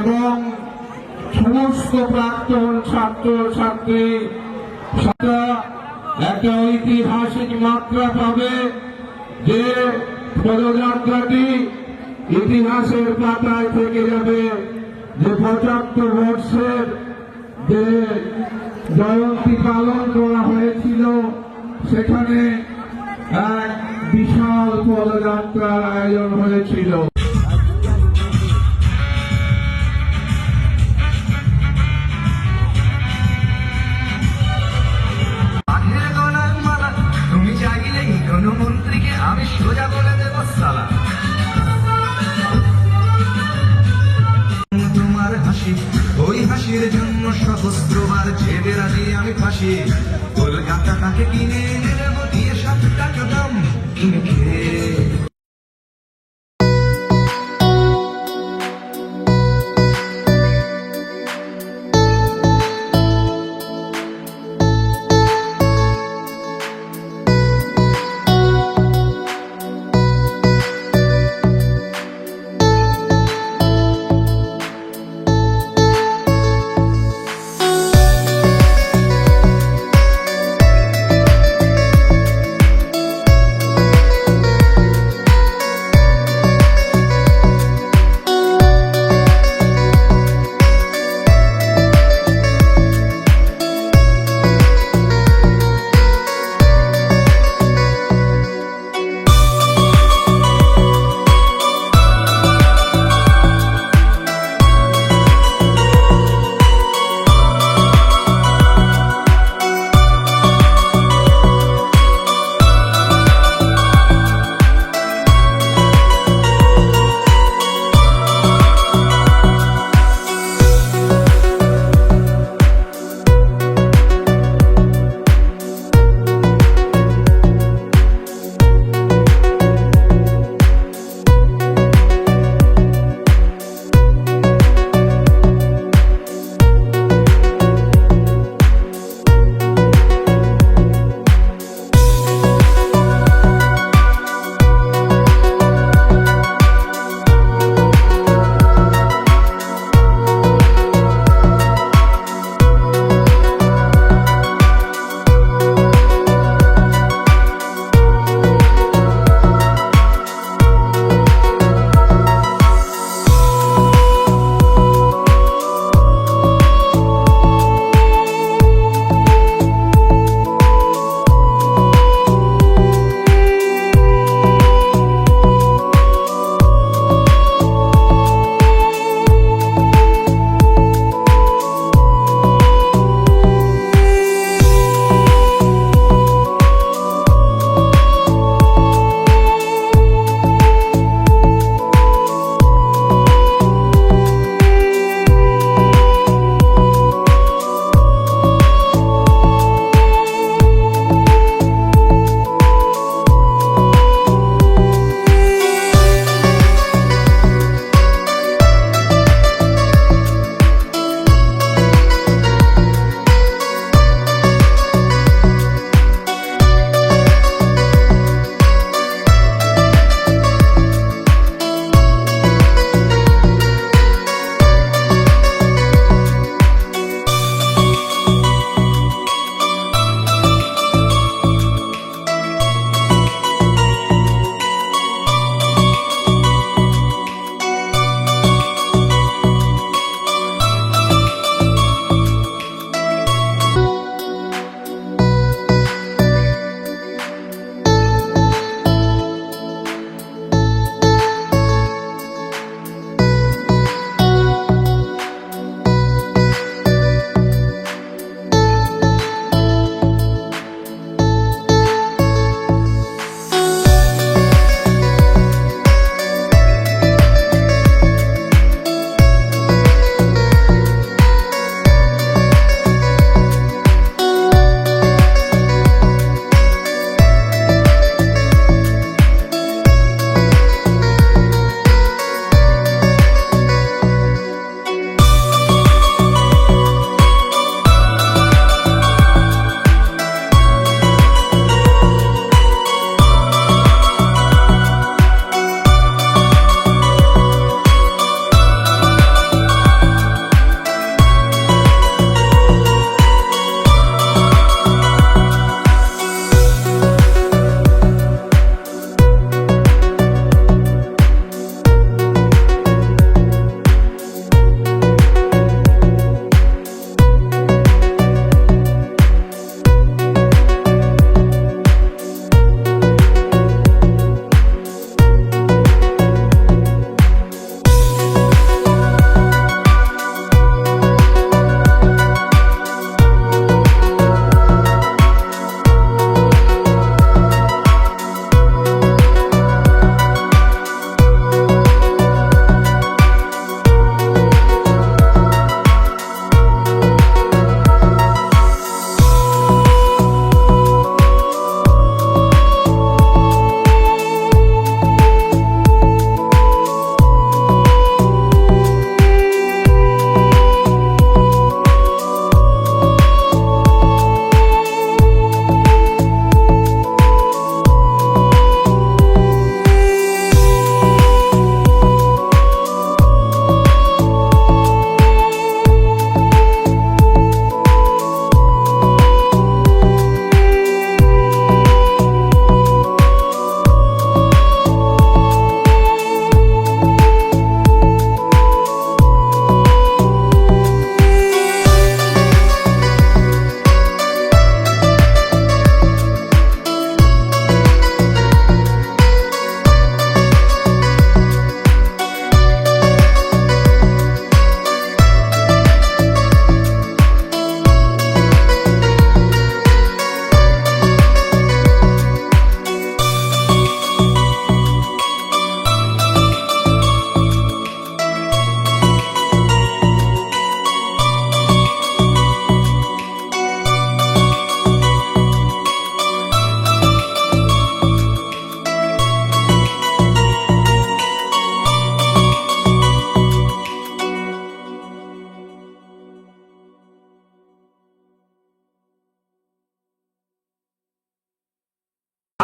এবং সমস্ত প্রাক্তন ছাত্র ছাত্রী একটা ঐতিহাসিক মাত্রা পাবে যে পদযাত্রাটি ইতিহাসের পাতায় থেকে যাবে, যে ৭৫ বর্ষের যে জয়ন্তী পালন করা হয়েছিল সেখানে এক বিশাল পদযাত্রার আয়োজন হয়েছিল। তুমি চাইলেই কোন মন্ত্রীকে আমি সোজা বলে দেব সালা। তোমার হাসি, ওই হাসির জন্য সহস্রবার ছেড়ে রাজি আমি ফাঁসি। কলকাতা তাকে কিনে এনে দেব দিয়ে 7 টাকা দাম কিনে খেয়ে।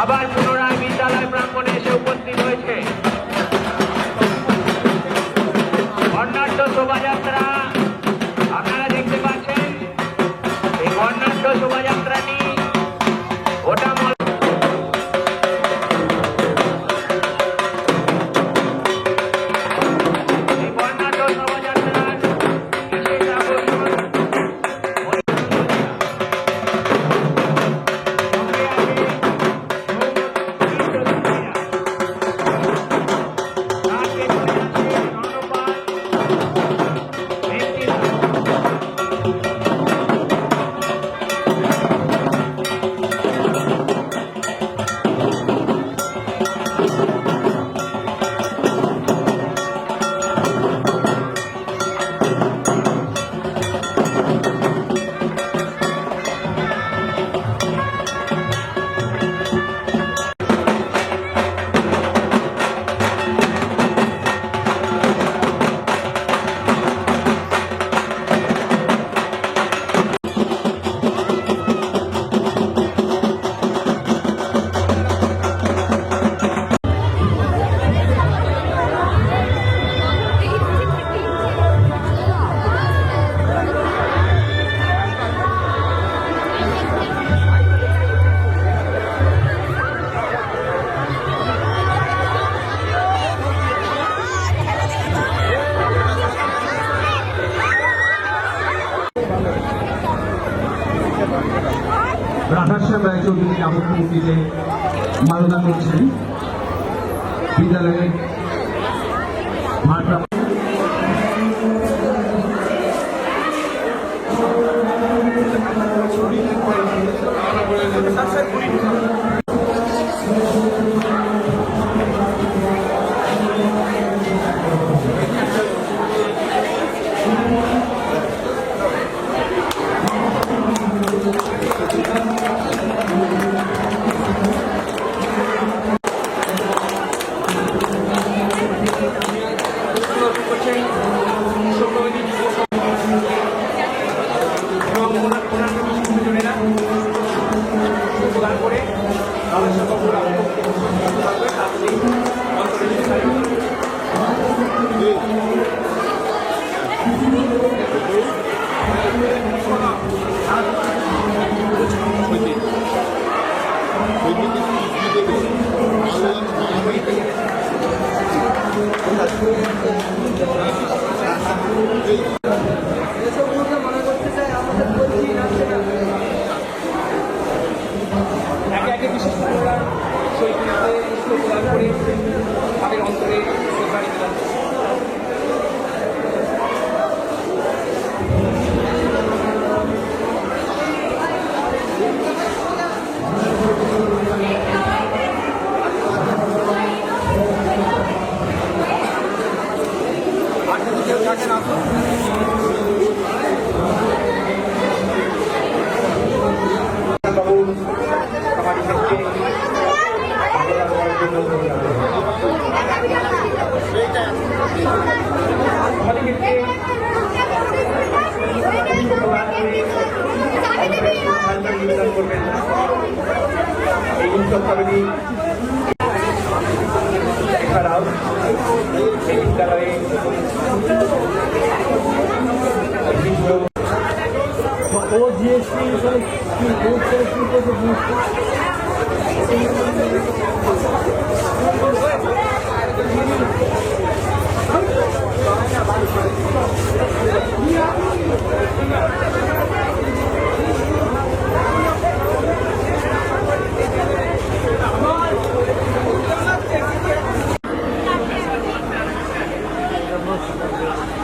আবার পুনরায় বিদ্যালয় প্রাঙ্গণে এসে উপস্থিত হয়েছে বর্ণাঢ্য শোভাযাত্রা। আপনারা দেখতে পাচ্ছেন এই বর্ণাঢ্য শোভাযাত্রাটি ওটা এই বর্ণাঢ্য শোভাযাত্রার বিশেষ আকর্ষণ রাধাশ্যাম রায়চৌধুরী আমন্ত্রণীতে মালনা করছেন বিদ্যালয়ের ভারপ্রাপ্ত একে একে বিশেষ প্রোগ্রাম শৈলীতে প্রদান করে তাদের অন্তরে শ্রদ্ধা নিবেদন কেউ থাকেন আসুন এই উৎসবটি এছাড়াও এই বিদ্যালয়ে ও জিএসটি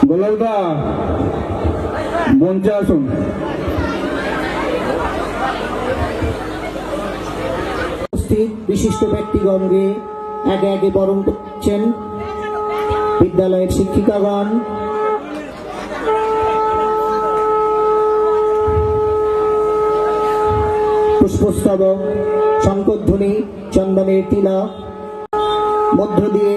গোলালদা মঞ্চে আসুন। উপস্থিত বিশিষ্ট ব্যক্তিগণকে একে একে বরণ করছেন বিদ্যালয়ের শিক্ষিকাগণ, পুষ্পস্তবক, শঙ্খধ্বনি, চন্দনের তিলক মধ্য দিয়ে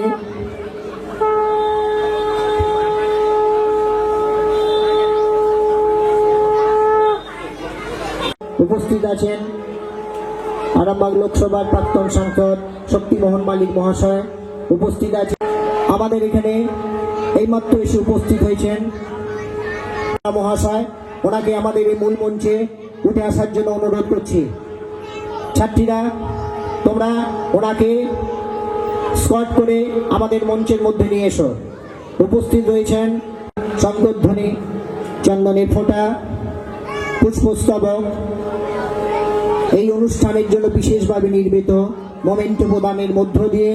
উপস্থিত আছেন আরামবাগ লোকসভার প্রাক্তন সাংসদ শক্তিমোহন মালিক মহাশয় উপস্থিত আছে। আমাদের এখানে এইমাত্র এসে উপস্থিত হয়েছেন মহাশয়, ওনাকে আমাদের এই মূল মঞ্চে উঠে আসার জন্য অনুরোধ করছি। ছাত্রীরা তোমরা ওনাকে স্কট করে আমাদের মঞ্চের মধ্যে নিয়ে এসো। উপস্থিত রয়েছেন শঙ্করধ্বনি, চন্দনের ফোঁটা, পুষ্পস্তবক, এই অনুষ্ঠানের জন্য বিশেষভাবে নির্মিত মোমেন্টো প্রদানের মধ্য দিয়ে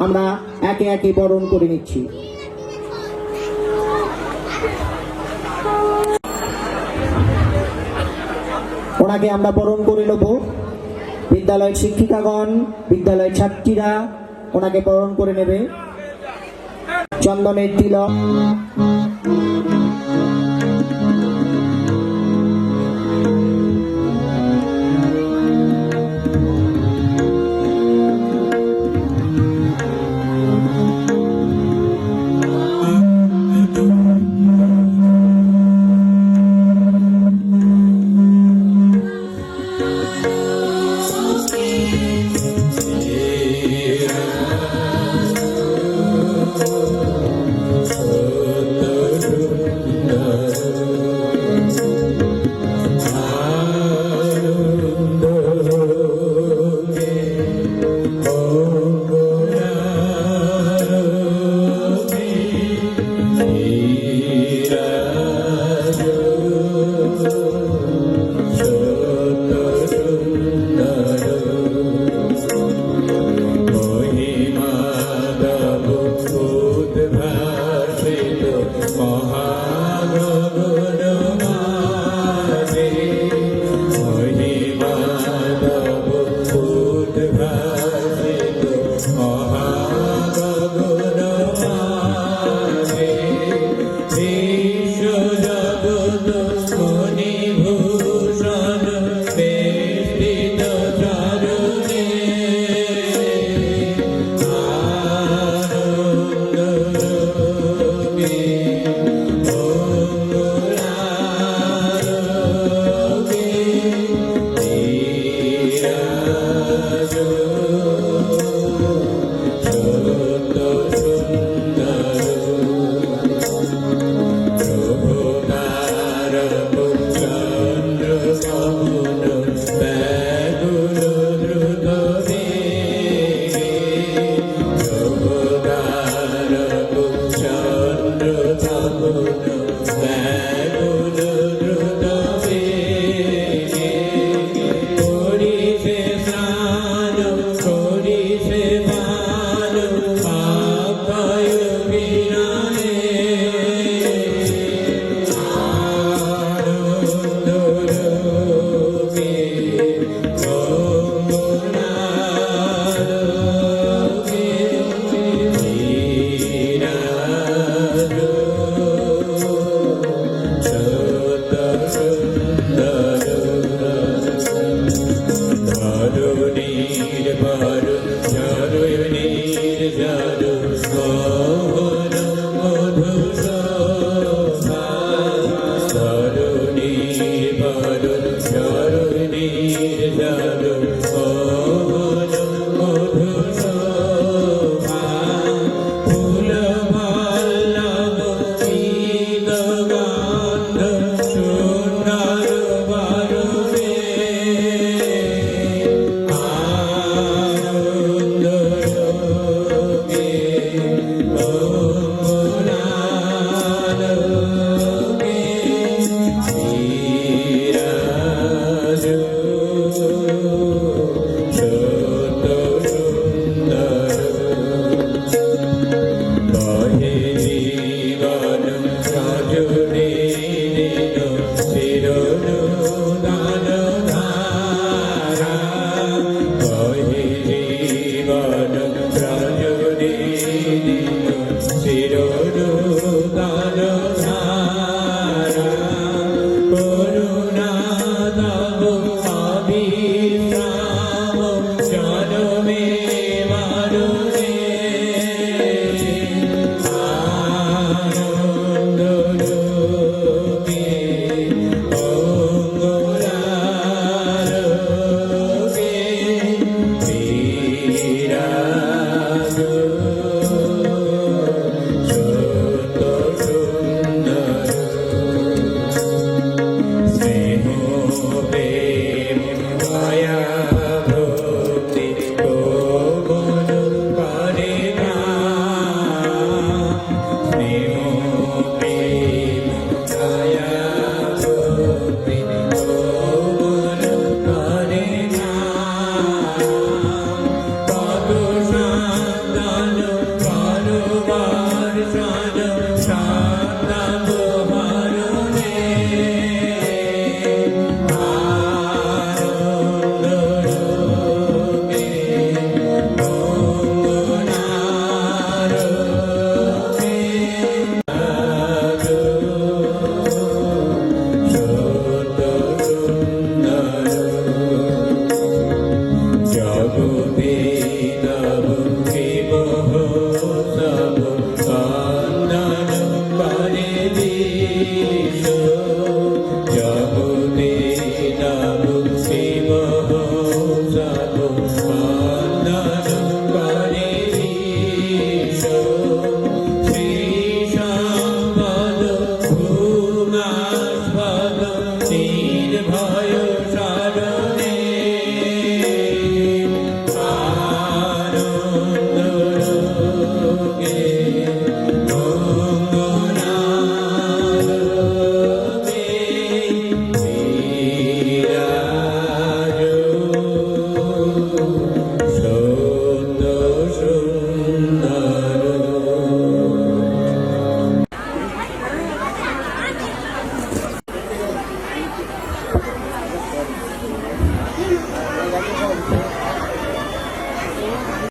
আমরা একে একে বরণ করে নিচ্ছি। ওনাকে আমরা বরণ করে নেব। বিদ্যালয়ের শিক্ষিকাগণ, বিদ্যালয়ের ছাত্রীরা ওনাকে বরণ করে নেবে। চন্দনের তিলক,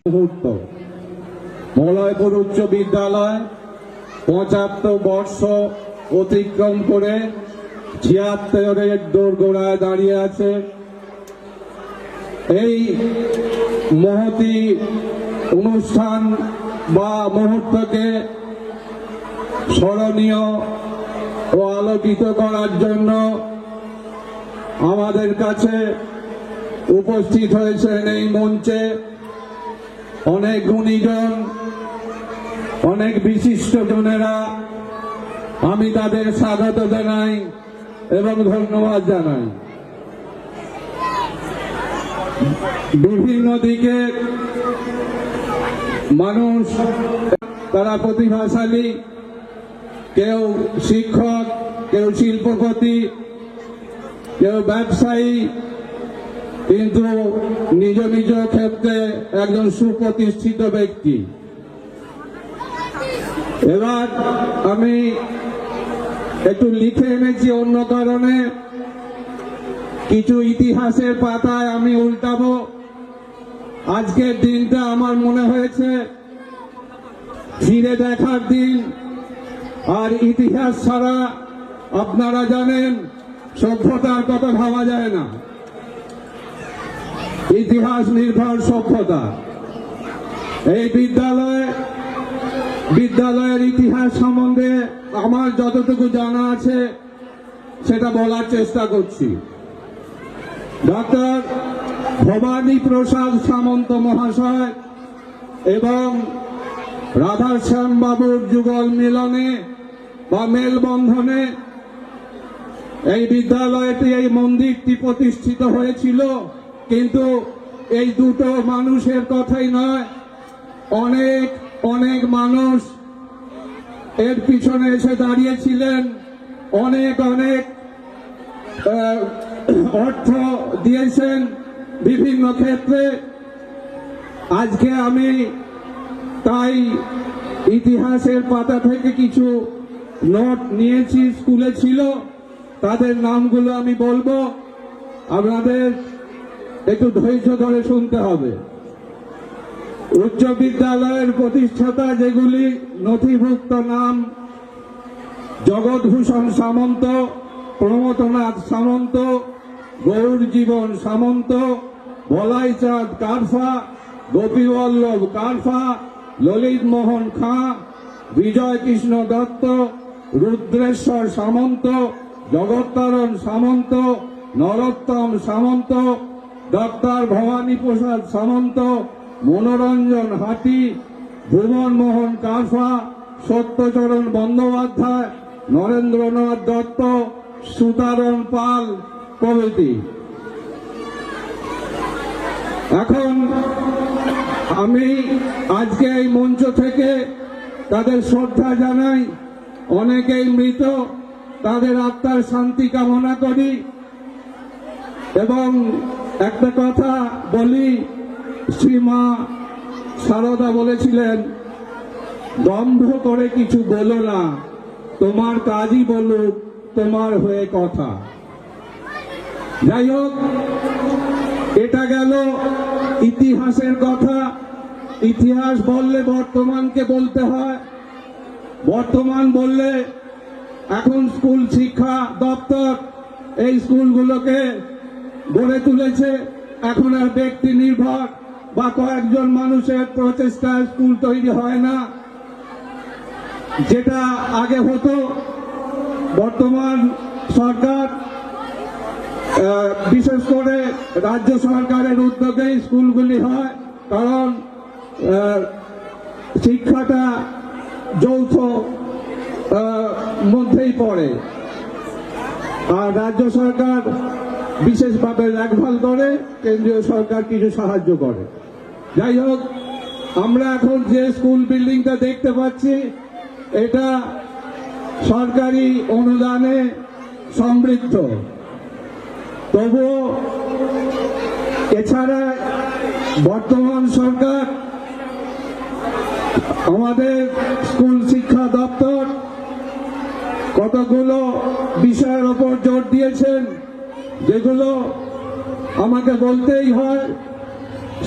মুহূর্ত মলয়পুর উচ্চ বিদ্যালয় ৭৫ বর্ষ অতিক্রম করে ৭৬-এর দোরগোড়ায় দাঁড়িয়ে আছে। এই মহতি অনুষ্ঠান বা মুহূর্তকে স্মরণীয় ও আলোকিত করার জন্য আমাদের কাছে উপস্থিত হয়েছেন এই মঞ্চে অনেক গুণীজন, অনেক বিশিষ্ট জনেরা। আমি তাদের স্বাগত জানাই এবং ধন্যবাদ জানাই। বিভিন্ন দিকে মানুষ, তারা প্রতিভাশালী, কেউ শিক্ষক, কেউ শিল্পপতি, কেউ ব্যবসায়ী, কিন্তু নিজ নিজ ক্ষেত্রে একজন সুপ্রতিষ্ঠিত ব্যক্তি। এবার আমি একটু লিখে এনেছি অন্য কারণে, কিছু ইতিহাসের পাতায় আমি উল্টাবো। আজকের দিনটা আমার মনে হয়েছে ফিরে দেখার দিন। আর ইতিহাস ছাড়া আপনারা জানেন সভ্যতার কথা ভাবা যায় না, ইতিহাস নির্ভর সভ্যতা। এই বিদ্যালয়ের ইতিহাস সম্বন্ধে আমার যতটুকু জানা আছে সেটা বলার চেষ্টা করছি। ডক্টর ভবানী প্রসাদ সামন্ত মহাশয় এবং রাধাশ্যাম বাবুর যুগল মিলনে বা মেলবন্ধনে এই বিদ্যালয়টি, এই মন্দিরটি প্রতিষ্ঠিত হয়েছিল। কিন্তু এই দুটো মানুষের কথাই নয়, অনেক অনেক মানুষ এর পিছনে এসে দাঁড়িয়েছিলেন, অনেক অনেক অর্থ দিয়েছেন বিভিন্ন ক্ষেত্রে। আজকে আমি তাই ইতিহাসের পাতা থেকে কিছু নোট নিয়েছি, স্কুলে ছিল, তাদের নামগুলো আমি বলবো, আপনাদের একটু ধৈর্য ধরে শুনতে হবে। উচ্চ বিদ্যালয়ের প্রতিষ্ঠাতা যেগুলি নথিভুক্ত নাম: জগৎভূষণ সামন্ত, প্রমথনাথ সামন্ত, গৌরজীবন সামন্ত, বলাইচাঁদ কারফা, গোপীবল্লভ কারফা, ললিত মোহন খাঁ, বিজয় কৃষ্ণ দত্ত, রুদ্রেশ্বর সামন্ত, জগত্তারণ সামন্ত, নরোত্তম সামন্ত, ডক্টর ভবানী প্রসাদ সামন্ত, মনোরঞ্জন হাতি, ভুবন মোহন কারফা, সত্যচরণ বন্দ্যোপাধ্যায়, নরেন্দ্রনাথ দত্ত, সুতারণ পাল প্রভৃতি। এখন আমি আজকে এই মঞ্চ থেকে তাদের শ্রদ্ধা জানাই। অনেকেই মৃত, তাদের আত্মার শান্তি কামনা করি। এবং একটা কথা বলি, শ্রীমা সারদা বলেছিলেন, দম্ভ করে কিছু বলো না, তোমার কাজই বলুক তোমার হয়ে কথা। যাই হোক, এটা গেল ইতিহাসের কথা। ইতিহাস বললে বর্তমানকে বলতে হয়। বর্তমান বললে এখন স্কুল শিক্ষা দপ্তর এই স্কুলগুলোকে গড়ে তুলেছে। এখন আর ব্যক্তি নির্ভর বা কয়েকজন মানুষের প্রচেষ্টায় স্কুল তৈরি হয় না, যেটা আগে হতো। বর্তমান সরকার, বিশেষ করে রাজ্য সরকারের উদ্যোগে স্কুলগুলি হয়, কারণ শিক্ষাটা যৌথ মধ্যেই পড়ে। আর রাজ্য সরকার বিশেষভাবে দেখভাল করে, কেন্দ্রীয় সরকার কিছু সাহায্য করে। যাই হোক, আমরা এখন যে স্কুল বিল্ডিংটা দেখতে পাচ্ছি, এটা সরকারি অনুদানে সমৃদ্ধ। তবুও এছাড়া বর্তমান সরকার, আমাদের স্কুল শিক্ষা দপ্তর কতগুলো বিষয়ের ওপর জোর দিয়েছেন, যেগুলো আমাকে বলতেই হয়,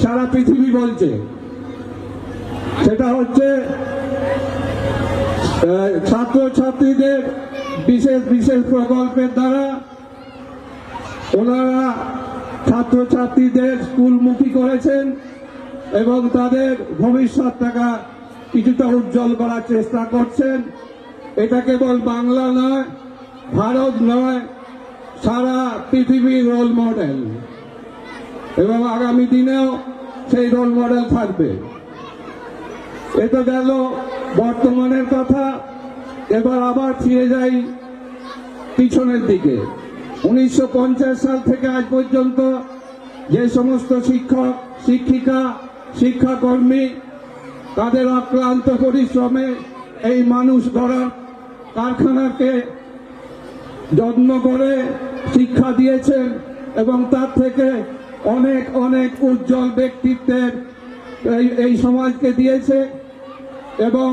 সারা পৃথিবী বলছে। সেটা হচ্ছে ছাত্রছাত্রীদের বিশেষ বিশেষ প্রকল্পের দ্বারা ওনারা ছাত্রছাত্রীদের স্কুলমুখী করেছেন এবং তাদের ভবিষ্যৎটাকে কিছুটা উজ্জ্বল করার চেষ্টা করছেন। এটা কেবল বাংলা নয়, ভারত নয়, সারা পৃথিবীর রোল মডেল, এবং আগামী দিনেও সেই রোল মডেল থাকবে। এটা গেল বর্তমানের কথা। এবার আবার ফিরে যাই পিছনের দিকে। 1950 সাল থেকে আজ পর্যন্ত যে সমস্ত শিক্ষক, শিক্ষিকা, শিক্ষাকর্মী তাদের অক্লান্ত পরিশ্রমে এই মানুষ গড়ার কারখানাকে যত্ন করে শিক্ষা দিয়েছেন এবং তার থেকে অনেক অনেক উজ্জ্বল ব্যক্তিত্বের এই সমাজকে দিয়েছে এবং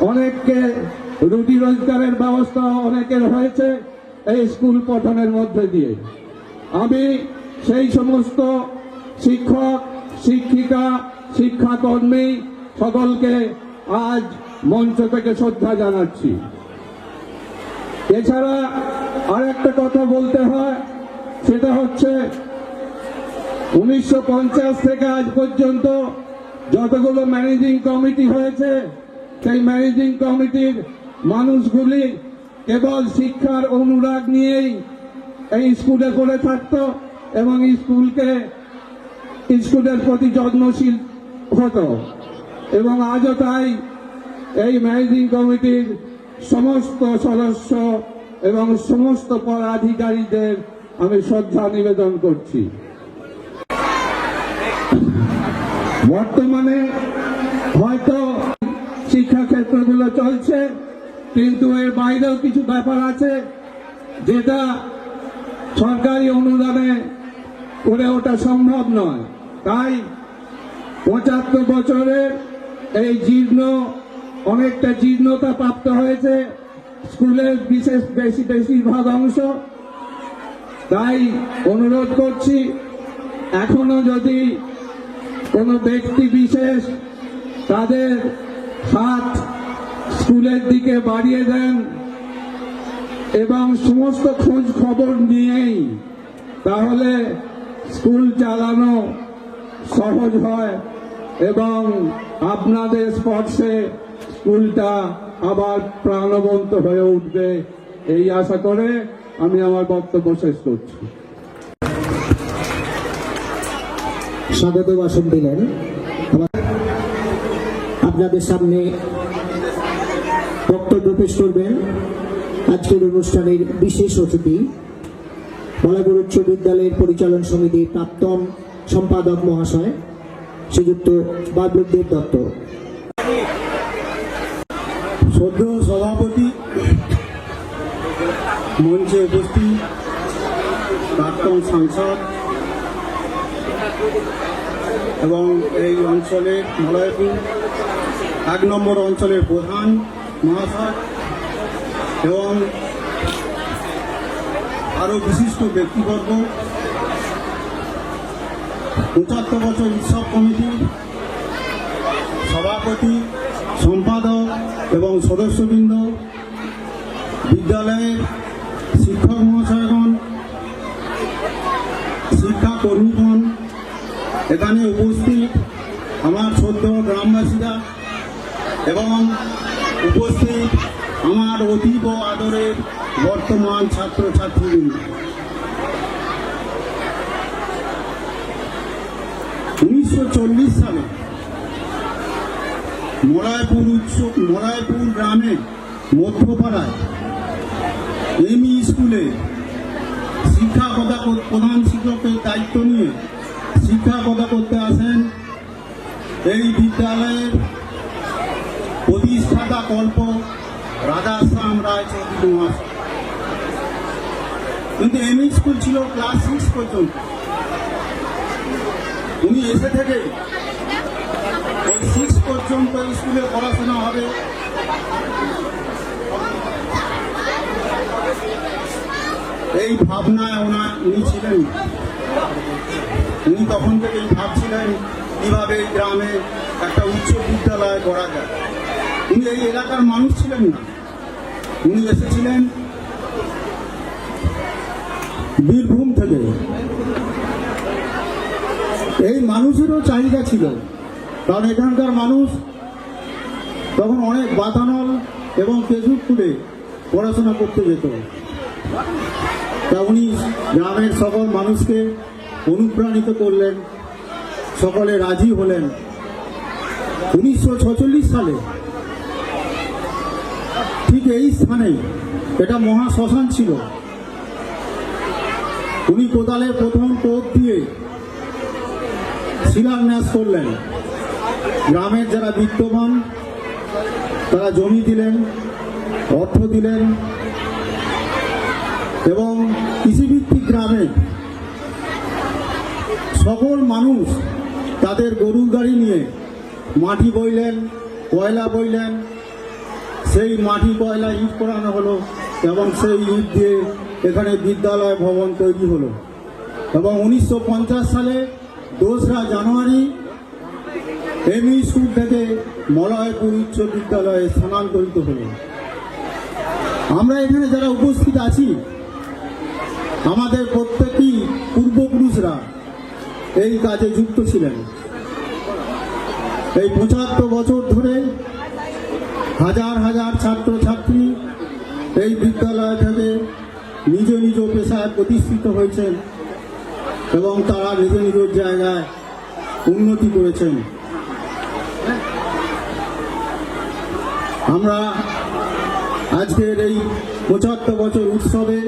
অনেককে রুটি রোজগারের ব্যবস্থা অনেকের হয়েছে এই স্কুল পঠনের মধ্যে দিয়ে। আমি সেই সমস্ত শিক্ষক, শিক্ষিকা, শিক্ষাকর্মী সকলকে আজ মঞ্চ থেকে শ্রদ্ধা জানাচ্ছি। এছাড়া আর একটা কথা বলতে হয়, সেটা হচ্ছে 1950 থেকে আজ পর্যন্ত যতগুলো ম্যানেজিং কমিটি হয়েছে, সেই ম্যানেজিং কমিটির মানুষগুলি কেবল শিক্ষার অনুরাগ নিয়েই এই স্কুলে করে থাকতো এবং স্কুলের প্রতি যত্নশীল হতো, এবং আজও তাই এই ম্যানেজিং কমিটির সমস্ত সদস্য এবং সমস্ত পদাধিকারীদের আমি শ্রদ্ধা নিবেদন করছি। বর্তমানে হয়তো শিক্ষা ক্ষেত্রগুলো চলছে, কিন্তু এর বাইরেও কিছু ব্যাপার আছে যেটা সরকারি অনুদানে করে ওঠা সম্ভব নয়। তাই 75 বছরের এই অনেকটা জীর্ণতা প্রাপ্ত হয়েছে স্কুলের বেশিরভাগ অংশ। তাই অনুরোধ করছি, এখনো যদি কোনো ব্যক্তি বিশেষ তাদের হাত স্কুলের দিকে বাড়িয়ে দেন এবং সমস্ত খোঁজ খবর নিয়েই, তাহলে স্কুল চালানো সহজ হয় এবং আপনাদের স্পর্শে স্কুলটা আবার প্রাণবন্ত হয়ে উঠবে, এই আশা করে আমি আমার বক্তব্য শেষ করছি। স্বাগত ভাষণ দিলেন। আপনাদের সামনে বক্তব্য পেশ করবেন আজকের অনুষ্ঠানের বিশেষ অতিথি, বলাগড় উচ্চ বিদ্যালয়ের পরিচালন সমিতির প্রাক্তন সম্পাদক মহাশয় শ্রীযুক্ত বাবলুদেব দত্ত। শ্রদ্ধেয় সভাপতি, মঞ্চে উপস্থিত প্রাক্তন সাংসদ এবং এই অঞ্চলের মলয়পুর 1 নম্বর অঞ্চলের প্রধান মহাশয় এবং আরও বিশিষ্ট ব্যক্তিবর্গ, 75 বছর উৎসব কমিটির সভাপতি, সম্পাদক এবং সদস্যবৃন্দ, বিদ্যালয়ের শিক্ষক মহাশয়গণ, শিক্ষাকর্মীগণ, এখানে উপস্থিত আমার শ্রদ্ধেয় গ্রামবাসীরা এবং উপস্থিত আমার অতীব আদরের বর্তমান ছাত্রছাত্রীবৃন্দ। 1940 সালে মলয়পুর গ্রামে মধ্যপাড়ায় এমই স্কুলে প্রধান শিক্ষকের দায়িত্ব নিয়ে শিক্ষকতা করতে আসেন এই বিদ্যালয়ের প্রতিষ্ঠাতা কল্প রাধাশ্যাম রায় চৌধুরী মহাশয়। কিন্তু এমই স্কুল ছিল ক্লাস 6 পর্যন্ত। উনি এসে থেকে ওই 6 পর্যন্ত স্কুলে পড়াশোনা হবে এই ভাবনায় উনি ছিলেন। উনি তখন থেকেই ভাবছিলেন কীভাবে এই গ্রামে একটা উচ্চ বিদ্যালয় করা যায়। উনি এই এলাকার মানুষ ছিলেন না, উনি এসেছিলেন বীরভূম থেকে। এই মানুষেরও চাহিদা ছিল, কারণ এখানকার মানুষ তখন অনেক বাতানল এবং কেশবপুরে পড়াশোনা করতে যেত। তা উনি গ্রামের সকল মানুষকে অনুপ্রাণিত করলেন, সকলে রাজি হলেন। 1946 সালে ঠিক এই স্থানেই, এটা মহা শ্মশান ছিল, উনি কোদালে প্রথম কোপ দিয়ে শিলান্যাস করলেন। গ্রামের যারা বিত্তবান তারা জমি দিলেন, অর্থ দিলেন, এবং কৃষিভিত্তিক গ্রামে সকল মানুষ তাদের গরুর গাড়ি নিয়ে মাটি বইলেন, কয়লা বইলেন। সেই মাটি কয়লা ইট করানো হলো এবং সেই ইট দিয়ে এখানে বিদ্যালয় ভবন তৈরি হলো। এবং 1950 সালে 2রা জানুয়ারি এমই স্কুল থেকে মলয়পুর উচ্চ বিদ্যালয়ে স্থানান্তরিত হলো। আমরা এখানে যারা উপস্থিত আছি, আমাদের প্রত্যেকই পূর্বপুরুষরা এই কাজে যুক্ত ছিলেন। এই 75 বছর ধরে হাজার হাজার ছাত্রছাত্রী এই বিদ্যালয় থেকে নিজ নিজ পেশায় প্রতিষ্ঠিত হয়েছেন এবং তারা নিজ নিজ জায়গায় উন্নতি করেছেন। আমরা আজকের এই 75 বছর উৎসবে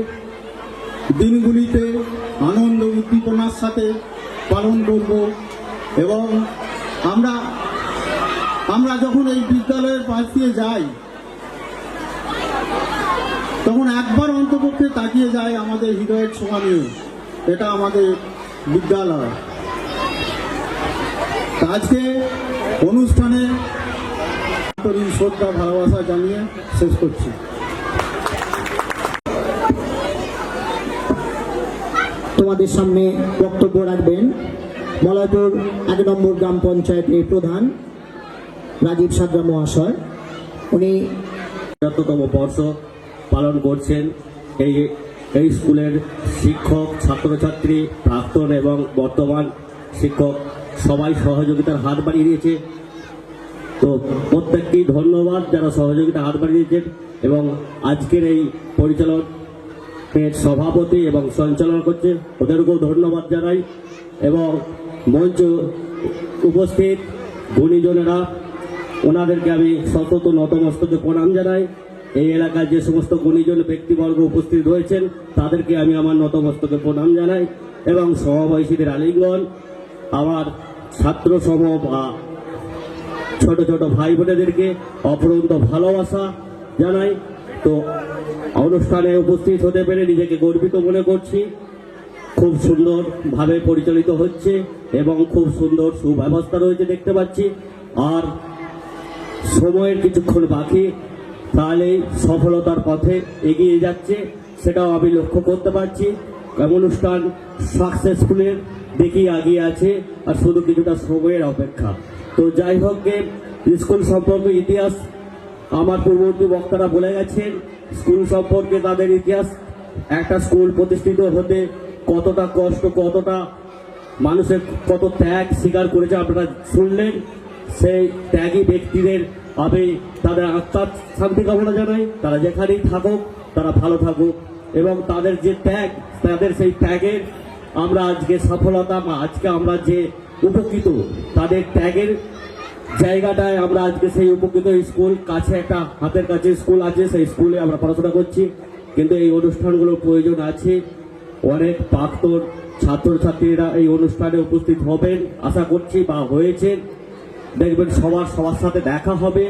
দিনগুলিতে আনন্দ উদ্দীপনার সাথে পালন করব। এবং আমরা যখন এই বিদ্যালয়ের পাশ দিয়ে যাই, তখন একবার অন্তপক্ষে তাকিয়ে যায় আমাদের হৃদয়ের ছোঁয়া নিয়ে, এটা আমাদের বিদ্যালয়। আজকে অনুষ্ঠানে শ্রদ্ধা ভালোবাসা জানিয়ে শেষ করছি। তোমাদের সামনে বক্তব্য রাখবেন মলয়পুর 1 নম্বর গ্রাম পঞ্চায়েতের প্রধান রাজীব সাগরা মহাশয়। উনি ৭তম বর্ষ পালন করছেন। এই স্কুলের শিক্ষক, ছাত্রছাত্রী, প্রাক্তন এবং বর্তমান শিক্ষক সবাই সহযোগিতার হাত বাড়িয়ে দিয়েছে। তো প্রত্যেককেই ধন্যবাদ যারা সহযোগিতার হাত বাড়িয়ে দিয়েছেন। এবং আজকের এই পরিচালকের সভাপতি এবং সঞ্চালন করছে, ওদেরকেও ধন্যবাদ জানাই। এবং মঞ্চ উপস্থিত গুণীজনেরা, ওনাদেরকে আমি সতত নতমস্তকে প্রণাম জানাই। এই এলাকায় যে সমস্ত গুণীজন ব্যক্তিবর্গ উপস্থিত রয়েছেন তাদেরকে আমি আমার নতমস্তকে প্রণাম জানাই। এবং সমবয়সীদের আলিঙ্গন, আমার ছাত্র সম বা ছোট ছোট ভাই বোনেদেরকে অপরন্ত ভালোবাসা জানাই। তো অনুষ্ঠানে উপস্থিত হতে পেরে নিজেকে গর্বিত মনে করছি। খুব সুন্দরভাবে পরিচালিত হচ্ছে এবং খুব সুন্দর সুব্যবস্থা রয়েছে দেখতে পাচ্ছি। আর সময়ের কিছুক্ষণ বাকি, তাহলেই সফলতার পথে এগিয়ে যাচ্ছে, সেটাও আমি লক্ষ্য করতে পারছি। অনুষ্ঠান সাকসেসফুলের দিকে এগিয়ে আছে, আর শুধু কিছুটা সময়ের অপেক্ষা। তো যাই হোক, স্কুল সম্পর্কে ইতিহাস আমার পূর্ববর্তী বক্তারা বলে গেছেন। স্কুল সম্পর্কে তাদের ইতিহাস, একটা স্কুল প্রতিষ্ঠিত হতে কতটা কষ্ট, কতটা মানুষের কত ত্যাগ স্বীকার করেছে আপনারা শুনলেন। সেই ত্যাগী ব্যক্তিদের আমি তাদের আত্মার শান্তি কামনা জানাই। তারা যেখানেই থাকুক তারা ভালো থাকুক, এবং তাদের যে ত্যাগ, তাদের সেই ত্যাগের আমরা আজকে সফলতা, আজকে আমরা যে উপকৃত, তাদের ত্যাগের জায়গাটায় আমরা আজকে সেই উপকৃত। স্কুল কাছে, একটা হাতের কাছে স্কুল আছে, সেই স্কুলে আমরা পড়াশোনা করছি। কিন্তু এই অনুষ্ঠানগুলোর প্রয়োজন আছে। অনেক প্রাক্তন ছাত্রছাত্রীরা এই অনুষ্ঠানে উপস্থিত হবেন আশা করছি, বা হয়েছে। দেখবেন সবার সাথে দেখা হবে।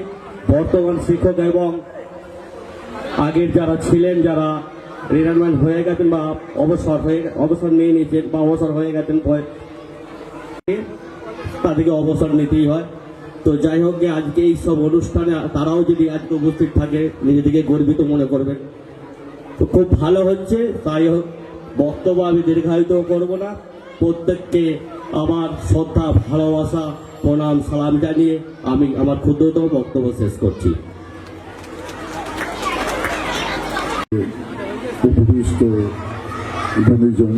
বর্তমান শিক্ষক এবং আগের যারা ছিলেন, যারা রিটায়ারমেন্ট হয়ে গেছেন বা অবসর নিয়ে নিয়েছেন বা অবসর হয়ে গেছেন, তাদেরকে অবসর নিতেই হয়। তো যাই হোক, আজকে এই সব অনুষ্ঠানে তারাও যদি আজকে উপস্থিত থাকে নিজেদেরকে গর্বিত মনে করবেন। তো খুব ভালো হচ্ছে। তাই হোক, বক্তব্য আমি দীর্ঘায়িত করব না। প্রত্যেককে আমার শ্রদ্ধা ভালোবাসা প্রণাম সালাম জানিয়ে আমি আমার ক্ষুদ্রতম বক্তব্য শেষ করছি। উপবিষ্ট গুণীজন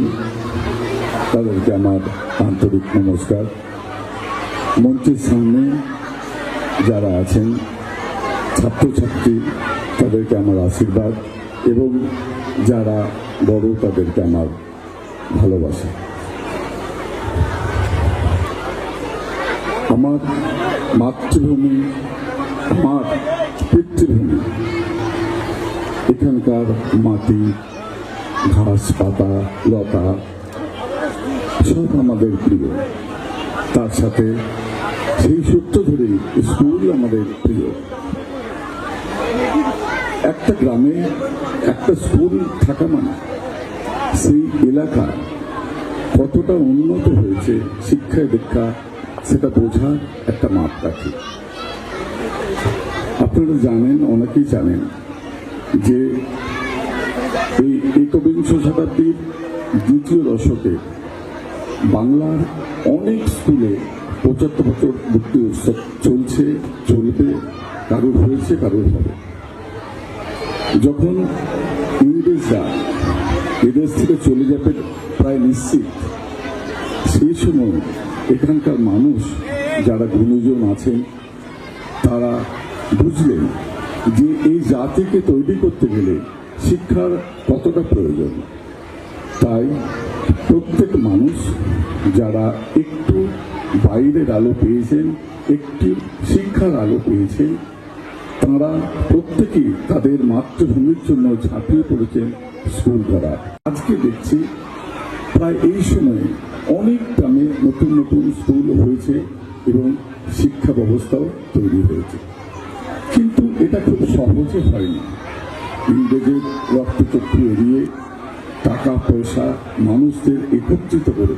তাদেরকে আমার আন্তরিক নমস্কার। মঞ্চের সামনে যারা আছেন ছাত্রছাত্রী তাদেরকে আমার আশীর্বাদ এবং যারা বড় তাদেরকে আমার ভালোবাসা। আমার মাতৃভূমি, আমার পিতৃভূমি, এখানকার মাটি, ঘাস পাতা, লতা সব আমাদের প্রিয়। তার সাথে সেই সূত্র ধরেই স্কুল আমাদের প্রিয়। একটা গ্রামে একটা স্কুল থাকা মানে সেই এলাকা কতটা উন্নত হয়েছে শিক্ষায় দীক্ষা সেটা বোঝার একটা মাপকাঠি। আপনারা জানেন, অনেকেই জানেন যে এই একবিংশ শতাব্দীর দ্বিতীয় দশকে বাংলার অনেক স্কুলে ৭৫ বছর মুক্তি উৎসব চলছে, চলবে, কারোর হয়েছে, কারোর হবে। যখন ইংরেজরা এদেশ থেকে চলে যাবে প্রায় নিশ্চিত, সেই সময় এখানকার মানুষ যারা গুণীজন আছেন তারা বুঝলেন যে এই জাতিকে তৈরি করতে গেলে শিক্ষার কতটা প্রয়োজন। তাই প্রত্যেক মানুষ যারা একটু বাইরের আলো পেয়েছেন, একটু শিক্ষার আলো পেয়েছেন, তারা প্রত্যেকেই তাদের মাতৃভূমির জন্য ঝাঁপিয়ে পড়েছেন স্কুল করা। আজকে দেখছি প্রায় এই সময়ে অনেক গ্রামে নতুন নতুন স্কুল হয়েছে এবং শিক্ষা ব্যবস্থাও তৈরি হয়েছে। কিন্তু এটা খুব সহজে হয়নি। ইংরেজের রক্তচক্ষু এড়িয়ে টাকা পয়সা মানুষদের একত্রিত করে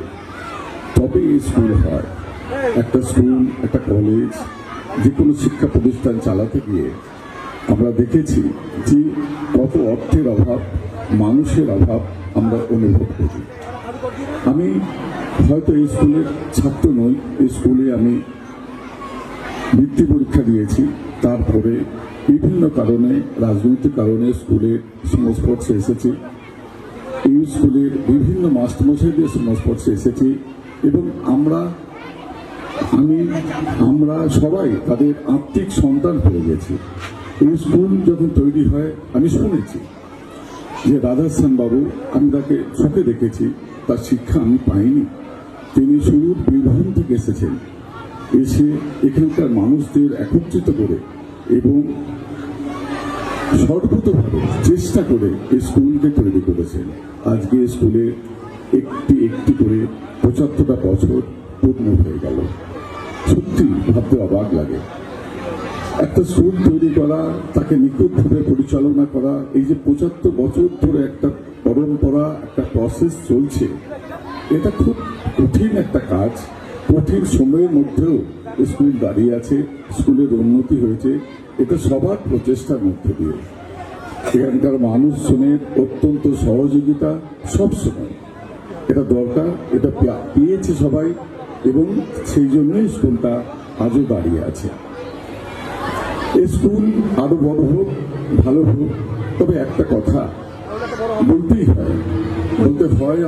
তবে এই স্কুল হয়। একটা স্কুল, একটা কলেজ, যে কোনো শিক্ষা প্রতিষ্ঠান চালাতে গিয়ে আমরা দেখেছি যে কত অর্থের অভাব, মানুষের অভাব আমরা অনুভব করি। আমি হয়তো এই স্কুলের ছাত্র নই, এই স্কুলে আমি বৃত্তি পরীক্ষা দিয়েছি, তারপরে বিভিন্ন কারণে, রাজনৈতিক কারণে স্কুলের সংস্পর্শে এসেছি। এই স্কুলের বিভিন্ন মাস্টারমশাইদের সংস্পর্শে এসেছি এবং আমরা সবাই তাদের আত্মিক সন্তান হয়ে গেছি। এই স্কুল যখন তৈরি হয় আমি শুনেছি যে রাধাশ্যাম বাবু, আমি তাকে চোখে দেখেছি, তার শিক্ষা আমি পাইনি। তিনি সুদূর বীরভূম থেকে এসেছেন, এসে এখানকার মানুষদের একত্রিত করে এবং সর্বতভাবে চেষ্টা করে এই স্কুলকে তৈরি করেছেন। আজকে স্কুলে একটি একটি করে ৭৫টা বছর পূর্ণ হয়ে গেল। সত্যি ভাবতে অবাক লাগে। একটা স্কুল তৈরি করা, তাকে নিখুঁতভাবে পরিচালনা করা, এই যে ৭৫ বছর ধরে একটা পরম্পরা, একটা প্রসেস চলছে, এটা খুব কঠিন একটা কাজ। কঠিন সময়ের মধ্যেও স্কুল দাঁড়িয়ে আছে, স্কুলের উন্নতি হয়েছে, এটা সবার প্রচেষ্টার মধ্যে দিয়ে। এখানকার মানুষজনের অত্যন্ত সহযোগিতা সবসময় এটা দরকার, এটা পেয়েছে সবাই এবং সেই জন্যই স্কুলটা আজও দাঁড়িয়ে আছে। এই স্কুল আরো বড় হোক, ভালো হোক, তবে একটা কথা বলতেই হয়,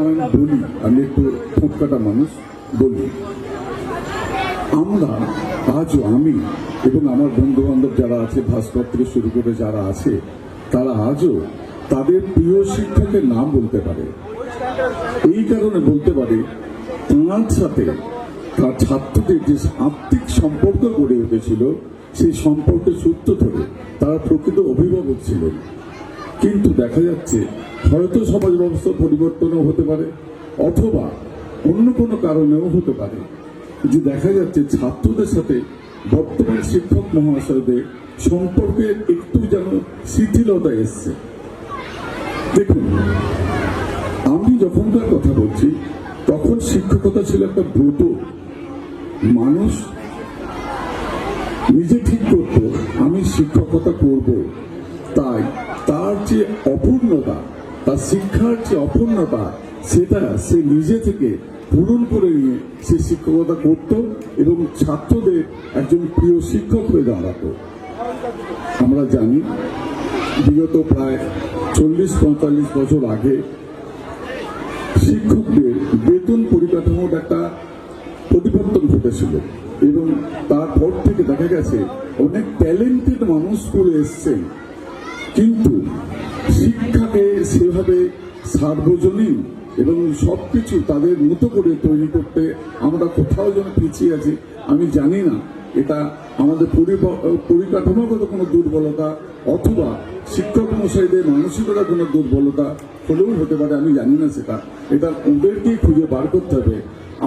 আমি বলি, আমি একটু ঠোঁটকাটা মানুষ, বলি আমরা আজও, আমি এবং আমার বন্ধু বান্ধব যারা আছে, ভাস্কর থেকে শুরু করে যারা আছে, তারা আজও তাদের প্রিয় শিক্ষকের নাম বলতে পারে। এই কারণে বলতে পারে তাঁর সাথে তার ছাত্রদের যে আত্মিক সম্পর্ক গড়ে উঠেছিল, সেই সম্পর্কের সূত্র ধরে তারা প্রকৃত অভিভাবক ছিলেন। কিন্তু দেখা যাচ্ছে হয়তো সমাজ ব্যবস্থা পরিবর্তনও হতে পারে, অথবা অন্য কোনো কারণেও হতে পারে যে দেখা যাচ্ছে ছাত্রদের সাথে বর্তমান শিক্ষক মহাশয়দের সম্পর্কের একটু যেন শিথিলতা এসছে। দেখুন, আমি যখনকার কথা বলছি তখন শিক্ষকতা ছিল একটা ব্রত। মানুষ নিজে ঠিক করত আমি শিক্ষকতা করব, তাই তার যে অপূর্ণতা, তার শিক্ষার যে অপূর্ণতা, সেটা সে নিজে থেকে পূরণ করে নিয়ে সে শিক্ষকতা করত এবং ছাত্রদের একজন প্রিয় শিক্ষক হয়ে দাঁড়াতো। আমরা জানি বিগত প্রায় 40-45 বছর আগে শিক্ষকদের বেতন পরিকাঠামোর একটা পরিবর্তন ঘটেছিল এবং তারপর থেকে দেখা গেছে অনেক ট্যালেন্টেড মানুষ স্কুলে এসছেন, কিন্তু শিক্ষাকে সেভাবে সার্বজনীন এবং সবকিছু তাদের মতো করে তৈরি করতে আমরা কোথাও যেন পিছিয়ে আছি। আমি জানি না এটা আমাদের পরিকাঠামোগত কোনো দুর্বলতা অথবা শিক্ষক মশাইদের মানসিকতা কোনো দুর্বলতা হলেও হতে পারে, আমি জানি না সেটা। এটা ওদেরকেই খুঁজে বার করতে হবে।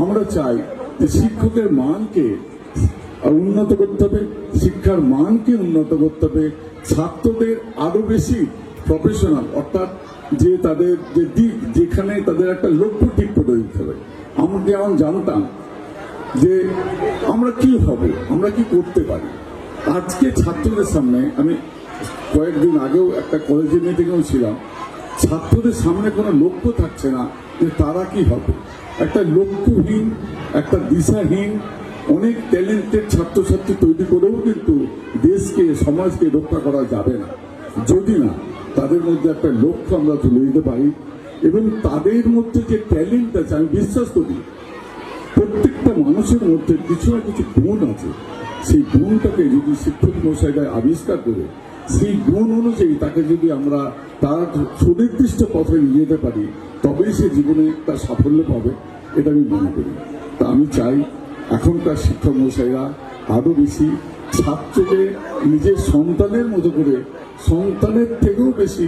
আমরা চাই যে শিক্ষকের মানকে উন্নত করতে হবে, শিক্ষার মানকে উন্নত করতে হবে, ছাত্রদের আরো বেশি প্রফেশনাল অর্থাৎ যে তাদের যে দিক যেখানে তাদের একটা লক্ষ্য ঠিক করে দিতে হবে। আমরা যেমন জানতাম যে আমরা কি হব, আমরা কি করতে পারি। আজকে ছাত্রদের সামনে, আমি কয়েকদিন আগেও একটা কলেজের মিটিংয়েও ছিলাম, ছাত্রদের সামনে কোনো লক্ষ্য থাকছে না যে তারা কি হবে। একটা লক্ষ্যহীন, একটা দিশাহীন, অনেক ট্যালেন্টেড ছাত্রছাত্রী তৈরি করেও কিন্তু দেশকে সমাজকে রক্ষা করা যাবে না যদি না তাদের মধ্যে একটা লক্ষ্য আমরা তুলে দিতে পারি। এবং তাদের মধ্যে যে ট্যালেন্ট আছে, আমি বিশ্বাস করি প্রত্যেকটা মানুষের মধ্যে কিছু না কিছু গুণ আছে। সেই গুণটাকে যদি শিক্ষক মশাইরা আবিষ্কার করে সেই গুণ অনুযায়ী তাকে যদি আমরা তার সুনির্দিষ্ট পথে নিয়ে যেতে পারি, তবেই সে জীবনে তার সাফল্য পাবে, এটা আমি মনে করি। তা আমি চাই এখনকার শিক্ষক মশাইরা আরো বেশি ছাত্রকে নিজের সন্তানের মতো করে, সন্তানের থেকেও বেশি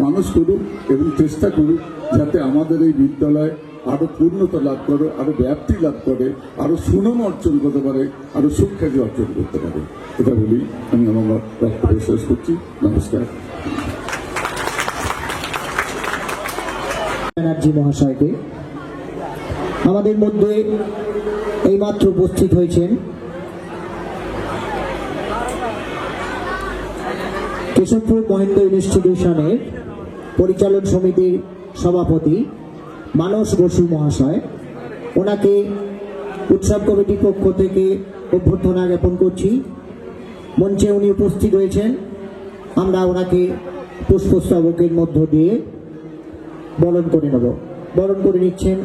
মানুষ করুক এবং চেষ্টা করুক যাতে আমাদের এই বিদ্যালয় আরো পূর্ণতা লাভ করে, আরো ব্যাপ্তি লাভ করে, আরো সুনাম অর্জন করতে পারে, আরো সুখ্যাতি অর্জন করতে পারে। এটা বলি আমি আমার বক্তব্য শেষ করছি। নমস্কার। ব্যানার্জি মহাশয়কে আমাদের মধ্যে এইমাত্র উপস্থিত হয়েছেন কেশবপুর মহেন্দ্র ইনস্টিটিউশনের পরিচালন সমিতির সভাপতি মানস বসু মহাশয়। ওনাকে উৎসব কমিটির পক্ষ থেকে অভ্যর্থনা জ্ঞাপন করছি। মঞ্চে উনি উপস্থিত হয়েছেন, আমরা ওনাকে পুষ্পস্তবকের মধ্য দিয়ে বরণ করে নেব। বরণ করে নিচ্ছেন,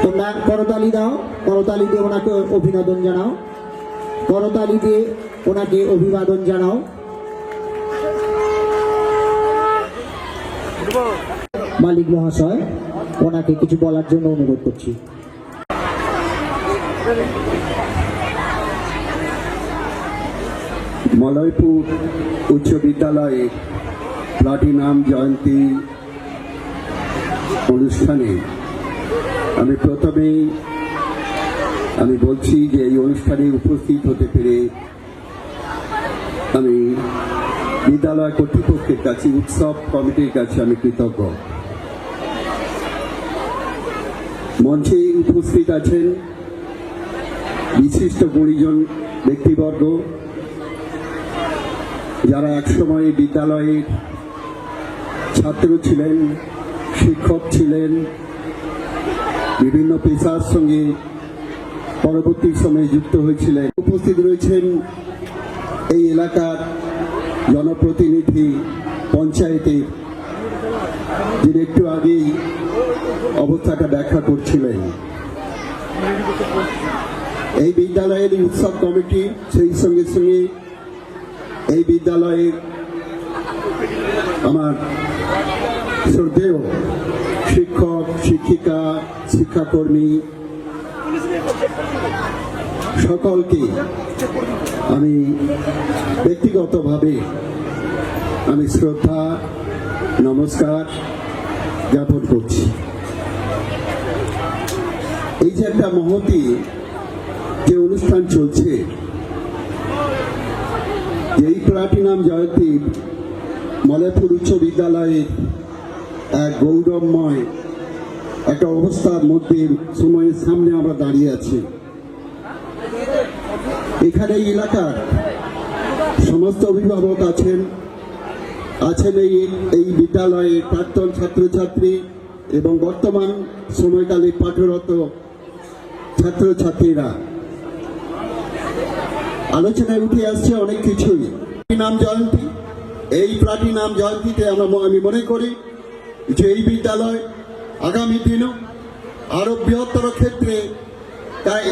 তোমরা করতালি দাও, করতালি দিয়ে ওনাকে অভিনন্দন জানাও, করতালি দিয়ে ওনাকে অভিবাদন জানাও। মালিক মহাশয় ওনাকে কিছু বলার জন্য অনুরোধ করছি। মলয়পুর উচ্চ বিদ্যালয়ে প্লাটিনাম জয়ন্তী অনুষ্ঠানে আমি প্রথমেই বলছি যে এই অনুষ্ঠানে উপস্থিত হতে পেরে আমি বিদ্যালয় কর্তৃপক্ষের কাছে, উৎসব কমিটির কাছে আমি কৃতজ্ঞ। মঞ্চে উপস্থিত আছেন বিশিষ্ট গুণীজন ব্যক্তিবর্গ, যারা একসময় বিদ্যালয়ের ছাত্র ছিলেন, শিক্ষক ছিলেন, বিভিন্ন পেশার সঙ্গে পরবর্তী সময়ে যুক্ত হয়েছিলেন। উপস্থিত রয়েছেন এই এলাকার জনপ্রতিনিধি, পঞ্চায়েতের, যিনি একটু আগেই অবস্থাটা ব্যাখ্যা করছিলেন। এই বিদ্যালয়ের উৎসব কমিটি, সেই সঙ্গে সঙ্গে এই বিদ্যালয়ের আমার শ্রদ্ধেয় শিক্ষক, শিক্ষিকা, শিক্ষাকর্মী সকলকে আমি ব্যক্তিগতভাবে আমি শ্রদ্ধা, নমস্কার জ্ঞাপন করছি। এই যে একটা মহতী যে অনুষ্ঠান চলছে, এই প্লাটিনাম জয়ন্তী মলয়পুর উচ্চ বিদ্যালয়ের এক গৌরবময় একটা অবস্থার মধ্যে সময়ের সামনে আমরা দাঁড়িয়ে আছি। এখানে এই এলাকার সমস্ত অভিভাবক আছেন এই বিদ্যালয়ের প্রাক্তন ছাত্রছাত্রী, এবং বর্তমান সময়কালে পাঠরত ছাত্রছাত্রীরা। আলোচনায় উঠে আসছে অনেক কিছুই। প্লাটিনাম জয়ন্তী, এই প্লাটিনাম জয়ন্তীতে আমি মনে করি যে এই বিদ্যালয় আগামী দিনও আরো বৃহত্তর ক্ষেত্রে তাই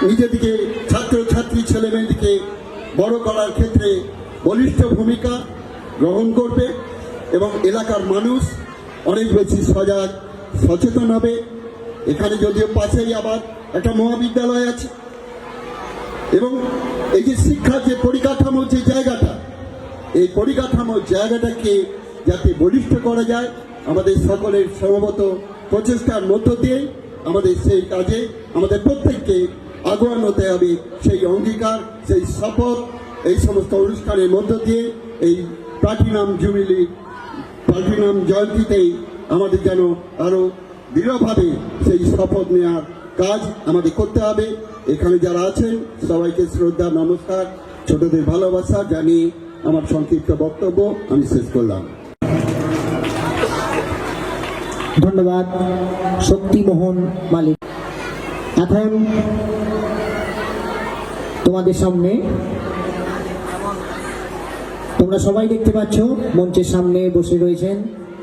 নিজেদিকে ছাত্রছাত্রী ছেলেমেয়েদিকে বড় করার ক্ষেত্রে বলিষ্ঠ ভূমিকা গ্রহণ করবে এবং এলাকার মানুষ অনেক বেশি সজাগ সচেতন হবে। এখানে যদিও পাশেই আবার একটা মহাবিদ্যালয় আছে এবং এই যে শিক্ষার যে পরিকাঠামোর যে জায়গাটা, এই পরিকাঠামোর জায়গাটাকে যাতে বলিষ্ঠ করা যায় আমাদের সকলের সমবেত প্রচেষ্টার মধ্য দিয়ে আমাদের সেই কাজে আমাদের প্রত্যেককে আগুয়ান হতে হবে। সেই অঙ্গীকার, সেই শপথ এই সমস্ত অনুষ্ঠানের মধ্য দিয়ে এই প্লাটিনাম জুবিলি, প্লাটিনাম জয়ন্তীতেই আমাদের যেন আরো দৃঢ়ভাবে সেই শপথ নেওয়ার কাজ আমাদের করতে হবে। এখানে যারা আছেন সবাইকে শ্রদ্ধা, নমস্কার, ছোটদের ভালোবাসা জানিয়ে আমার সংক্ষিপ্ত বক্তব্য আমি শেষ করলাম। ধন্যবাদ শক্তিমোহন মালিক। এখন তোমাদের সামনে তোমরা সবাই দেখতে পাচ্ছ মঞ্চের সামনে বসে রয়েছেন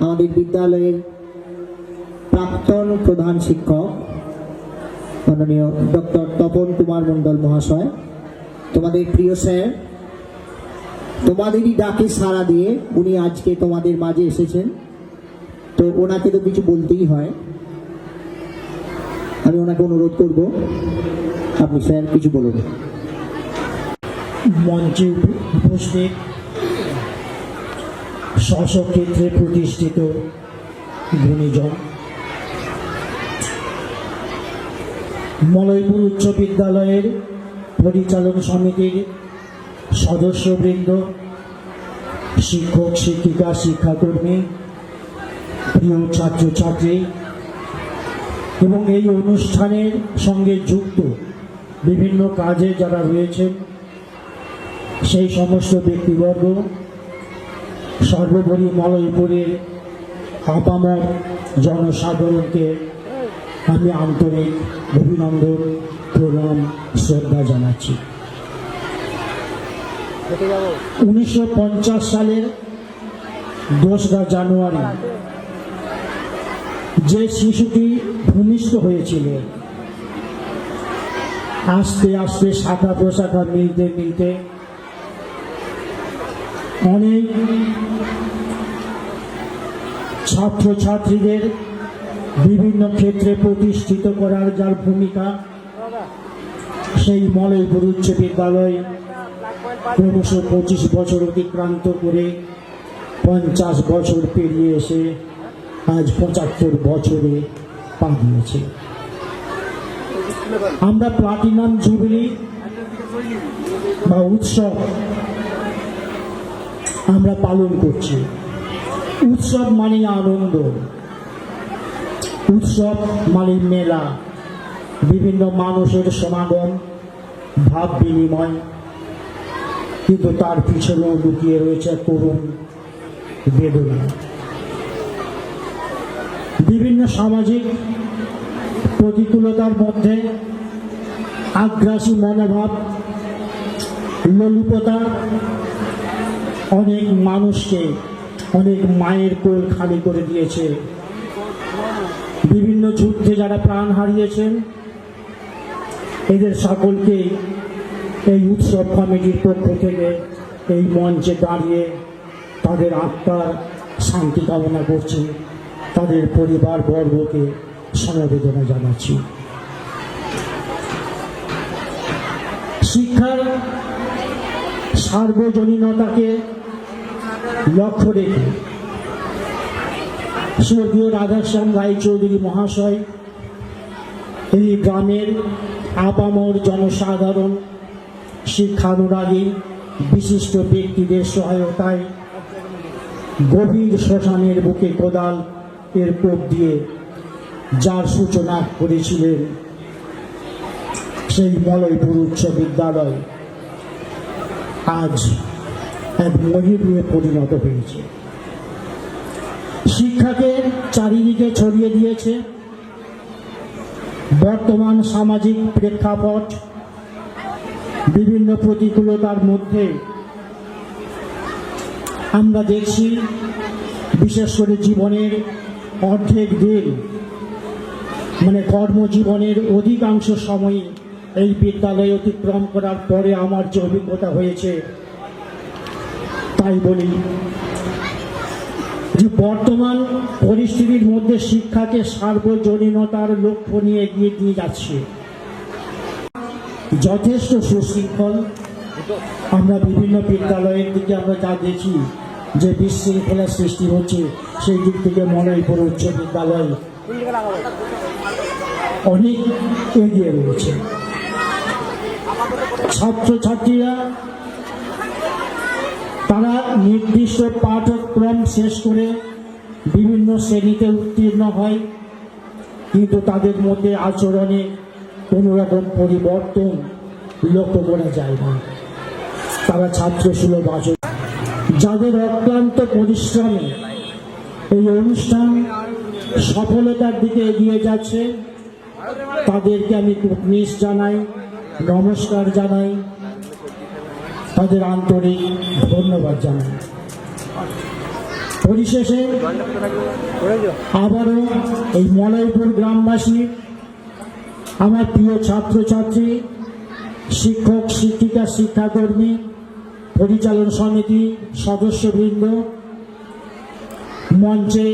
আমাদের বিদ্যালয়ের প্রাক্তন প্রধান শিক্ষক মাননীয় ডক্টর তপন কুমার মণ্ডল মহাশয়। তোমাদের প্রিয় স্যার, তোমাদেরই ডাকে সাড়া দিয়ে উনি আজকে তোমাদের মাঝে এসেছেন, তো ওনাকে তো কিছু বলতেই হয়। আমি ওনাকে অনুরোধ করব, আপনি স্যার কিছু বলুন। মঞ্চে উপস্থিত স্বক্ষেত্রে প্রতিষ্ঠিত গুণীজন, মলয়পুর উচ্চ বিদ্যালয়ের পরিচালন সমিতির সদস্যবৃন্দ, শিক্ষক শিক্ষিকা শিক্ষাকর্মী, প্রিয় ছাত্রছাত্রী এবং এই অনুষ্ঠানের সঙ্গে যুক্ত বিভিন্ন কাজে যারা রয়েছেন সেই সমস্ত ব্যক্তিবর্গ, সর্বোপরি মলয়পুরের আপামর জনসাধারণকে আমি আন্তরিক অভিনন্দন, প্রণাম, শ্রদ্ধা জানাচ্ছি। 1950 সালের 2রা জানুয়ারি যে শিশুটি ভূমিষ্ঠ হয়েছিল, আস্তে আস্তে শাখা প্রশাখা মিলতে মিলতে অনেক ছাত্রছাত্রীদের বিভিন্ন ক্ষেত্রে প্রতিষ্ঠিত করার যার ভূমিকা, সেই মলয়পুর উচ্চ বিদ্যালয় ক্রমশ 25 বছর অতিক্রান্ত করে 50 বছর পেরিয়ে এসে আজ 75 বছরে পা দিয়েছে। আমরা প্লাটিনাম জুবিলি বা উৎসব আমরা পালন করছি। উৎসব মানে আনন্দ, উৎসব মানে মেলা, বিভিন্ন মানুষের সমাগম, ভাব বিনিময়, কিন্তু তার পিছনেও লুকিয়ে রয়েছে করুণ বেদনা। বিভিন্ন সামাজিক প্রতিকূলতার মধ্যে আগ্রাসী মনোভাব, লোলুপতা অনেক মানুষকে, অনেক মায়ের কোল খালি করে দিয়েছে। বিভিন্ন যুদ্ধে যারা প্রাণ হারিয়েছেন এদের সকলকে এই উৎসব কমিটির পক্ষ থেকে এই মঞ্চে দাঁড়িয়ে তাদের আত্মার শান্তি কামনা করছি, তাদের পরিবার বর্গকে সমবেদনা জানাচ্ছি। শিক্ষার সার্বজনীনতাকে লক্ষ্য রেখে স্বর্গীয় রাধাশ্যাম রায়চৌধুরী মহাশয় এই গ্রামের আপামর জনসাধারণ, শিক্ষানুরাগী বিশিষ্ট ব্যক্তিদের সহায়তায় গভীর শ্মশানের বুকে কোদাল এর কোপ দিয়ে যার সূচনা করেছিলেন, সেই মলয়পুর উচ্চ বিদ্যালয় আজ এক মহিরূপে পরিণত হয়েছে। শিক্ষাকে চারিদিকে ছড়িয়ে দিয়েছে। বর্তমান সামাজিক প্রেক্ষাপট, বিভিন্ন প্রতিকূলতার মধ্যে আমরা দেখছি বিশেষ করে জীবনের অর্ধেক দিন মানে কর্মজীবনের অধিকাংশ সময় এই বিদ্যালয় অতিক্রম করার পরে আমার যে অভিজ্ঞতা হয়েছে তাই বলি যে বর্তমান পরিস্থিতির মধ্যে শিক্ষাকে সার্বজনীনতার লক্ষ্য নিয়ে এগিয়ে নিয়ে যাচ্ছে। যথেষ্ট সুশৃঙ্খল। আমরা বিভিন্ন বিদ্যালয়ের দিকে আমরা যা দেখি যে বিশৃঙ্খলার সৃষ্টি হচ্ছে, সেই দিক থেকে মলয়পুর উচ্চ বিদ্যালয় অনেক এগিয়ে রয়েছে। ছাত্রছাত্রীরা তারা নির্দিষ্ট পাঠ্যক্রম শেষ করে বিভিন্ন শ্রেণীতে উত্তীর্ণ হয়, কিন্তু তাদের মধ্যে আচরণে কোনো রকম পরিবর্তন লক্ষ্য করা যায় না। তারা ছাত্রসুলভ আচরণ। যাদের অক্লান্ত পরিশ্রমে এই অনুষ্ঠান সফলতার দিকে এগিয়ে যাচ্ছে, তাদেরকে আমি কুর্নিশ জানাই, নমস্কার জানাই, তাদের আন্তরিক ধন্যবাদ জানাই। পরিশেষে আবারও এই মলয়পুর গ্রামবাসী, আমার প্রিয় ছাত্রছাত্রী, শিক্ষক শিক্ষিকা শিক্ষাকর্মী, পরিচালন সমিতি সদস্যবৃন্দ, মঞ্চে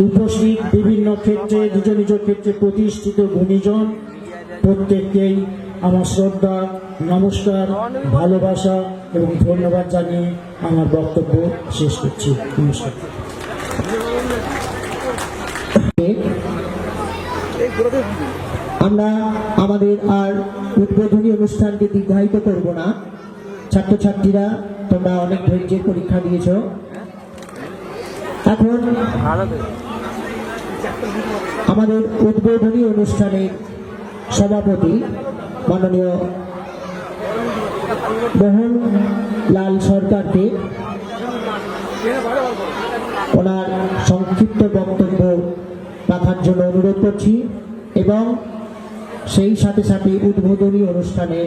উপস্থিত বিভিন্ন ক্ষেত্রে নিজ নিজ ক্ষেত্রে প্রতিষ্ঠিত গুণীজন, প্রত্যেককেই আমার শ্রদ্ধা, নমস্কার, ভালোবাসা এবং ধন্যবাদ জানিয়ে আমার বক্তব্য শেষ করছি। নমস্কার। আমরা আমাদের আর উদ্বোধনী অনুষ্ঠানকে দীর্ঘায়িত করব না। ছাত্রছাত্রীরা তোমরা অনেক ধৈর্যের পরীক্ষা দিয়েছ। এখন আমাদের উদ্বোধনী অনুষ্ঠানের সভাপতি মাননীয় মোহনলাল সরকারকে ওনার সংক্ষিপ্ত বক্তব্য রাখার জন্য অনুরোধ করছি এবং সেই সাথে সাথে উদ্বোধনী অনুষ্ঠানে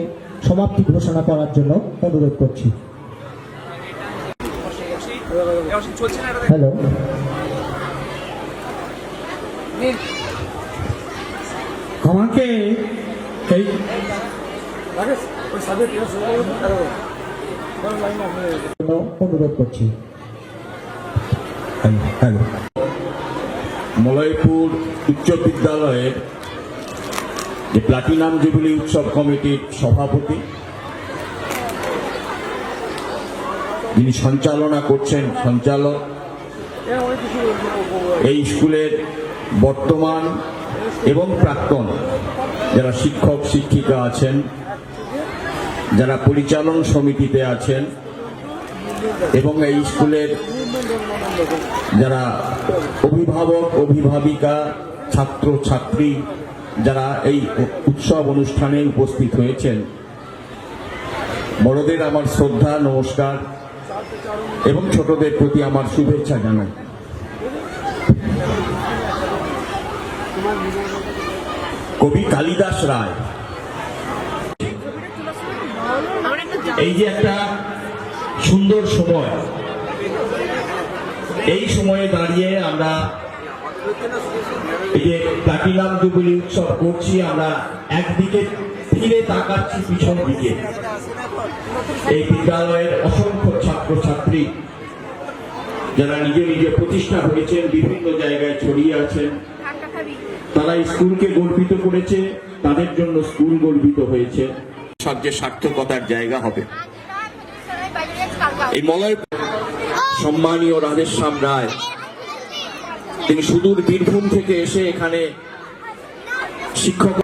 সমাপ্তি ঘোষণা করার জন্য অনুরোধ করছি। হ্যালো, আমাকে এই অনুরোধ করছি। মলয়পুর উচ্চ বিদ্যালয়ের যে প্লাটিনাম জুবিলি উৎসব কমিটির সভাপতি, যিনি সঞ্চালনা করছেন সঞ্চালক, এই স্কুলের বর্তমান এবং প্রাক্তন যারা শিক্ষক শিক্ষিকা আছেন, যারা পরিচালন সমিতিতে আছেন এবং এই স্কুলের যারা অভিভাবক অভিভাবিকা, ছাত্র ছাত্রী যারা এই উৎসব অনুষ্ঠানে উপস্থিত হয়েছেন, বড়দের আমার শ্রদ্ধা নমস্কার এবং ছোটদের প্রতি আমার শুভেচ্ছা জানাই। কবি কালিদাস রায় এই যে একটা সুন্দর সময়, এই সময়ে দাঁড়িয়ে আমরা এই যে প্লাটিনাম জুবিলি উৎসব করছি, আমরা একদিকে ফিরে তাকাচ্ছি পিছন দিকে। এই বিদ্যালয়ের অসংখ্য ছাত্রছাত্রী যারা নিজে নিজে প্রতিষ্ঠা হয়েছেন, বিভিন্ন জায়গায় ছড়িয়ে আছেন, তারা স্কুলকে গর্বিত করেছে, তাদের জন্য স্কুল গর্বিত হয়েছে। সবচেয়ে সার্থকতার জায়গা হবে এই মলয়পুর। সম্মানীয় রাধেশ্যাম রায়, তিনি সুদূর বীরভূম থেকে এসে এখানে শিক্ষক।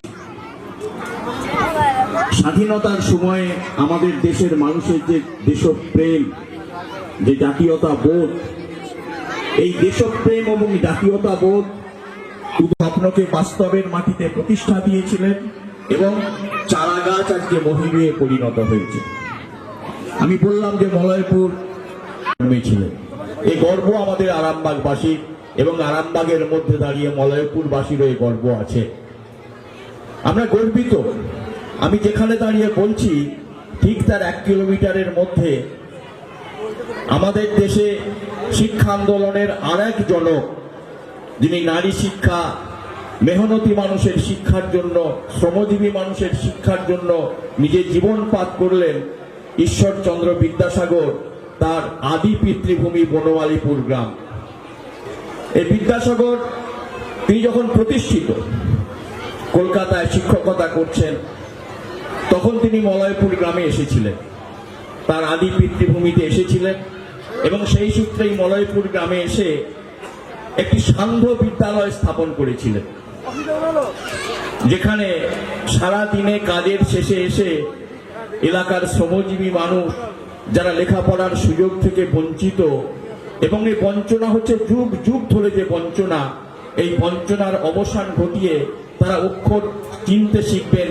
স্বাধীনতার সময়ে আমাদের দেশের মানুষের যে দেশপ্রেম, যে জাতীয়তা বোধ, এই দেশপ্রেম এবং জাতীয়তা বোধ স্বপ্নকে বাস্তবের মাটিতে প্রতিষ্ঠা দিয়েছিলেন এবং চারা গাছ আজকে মহিমে পরিণত হয়েছে। আমি বললাম যে মলয়পুর ছিলেন, এই গর্ব আমাদের আরামবাগবাসী এবং আরামবাগের মধ্যে দাঁড়িয়ে মলয়পুরবাসীরও এই গর্ব আছে। আমরা গর্বিত। আমি যেখানে দাঁড়িয়ে বলছি ঠিক তার 1 কিলোমিটারের মধ্যে আমাদের দেশে শিক্ষা আন্দোলনের আর এক জনক, যিনি নারী শিক্ষা, মেহনতি মানুষের শিক্ষার জন্য, শ্রমজীবী মানুষের শিক্ষার জন্য নিজের জীবন পাত করলেন, ঈশ্বরচন্দ্র বিদ্যাসাগর, তার আদি পিতৃভূমি বনমালীপুর গ্রাম। এই বিদ্যাসাগর তিনি যখন প্রতিষ্ঠিত, কলকাতায় শিক্ষকতা করছেন, তখন তিনি মলয়পুর গ্রামে এসেছিলেন, তার আদি পিতৃভূমিতে এসেছিলেন এবং সেই সূত্রেই মলয়পুর গ্রামে এসে একটি সান্ধ্য বিদ্যালয় স্থাপন করেছিলেন, যেখানে সারা দিনে কাজের শেষে এসে এলাকার শ্রমজীবী মানুষ যারা লেখাপড়ার সুযোগ থেকে বঞ্চিত, এবং এই বঞ্চনা হচ্ছে যুগ যুগ ধরে যে বঞ্চনা, এই বঞ্চনার অবসান ঘটিয়ে তারা অক্ষর চিনতে শিখবেন,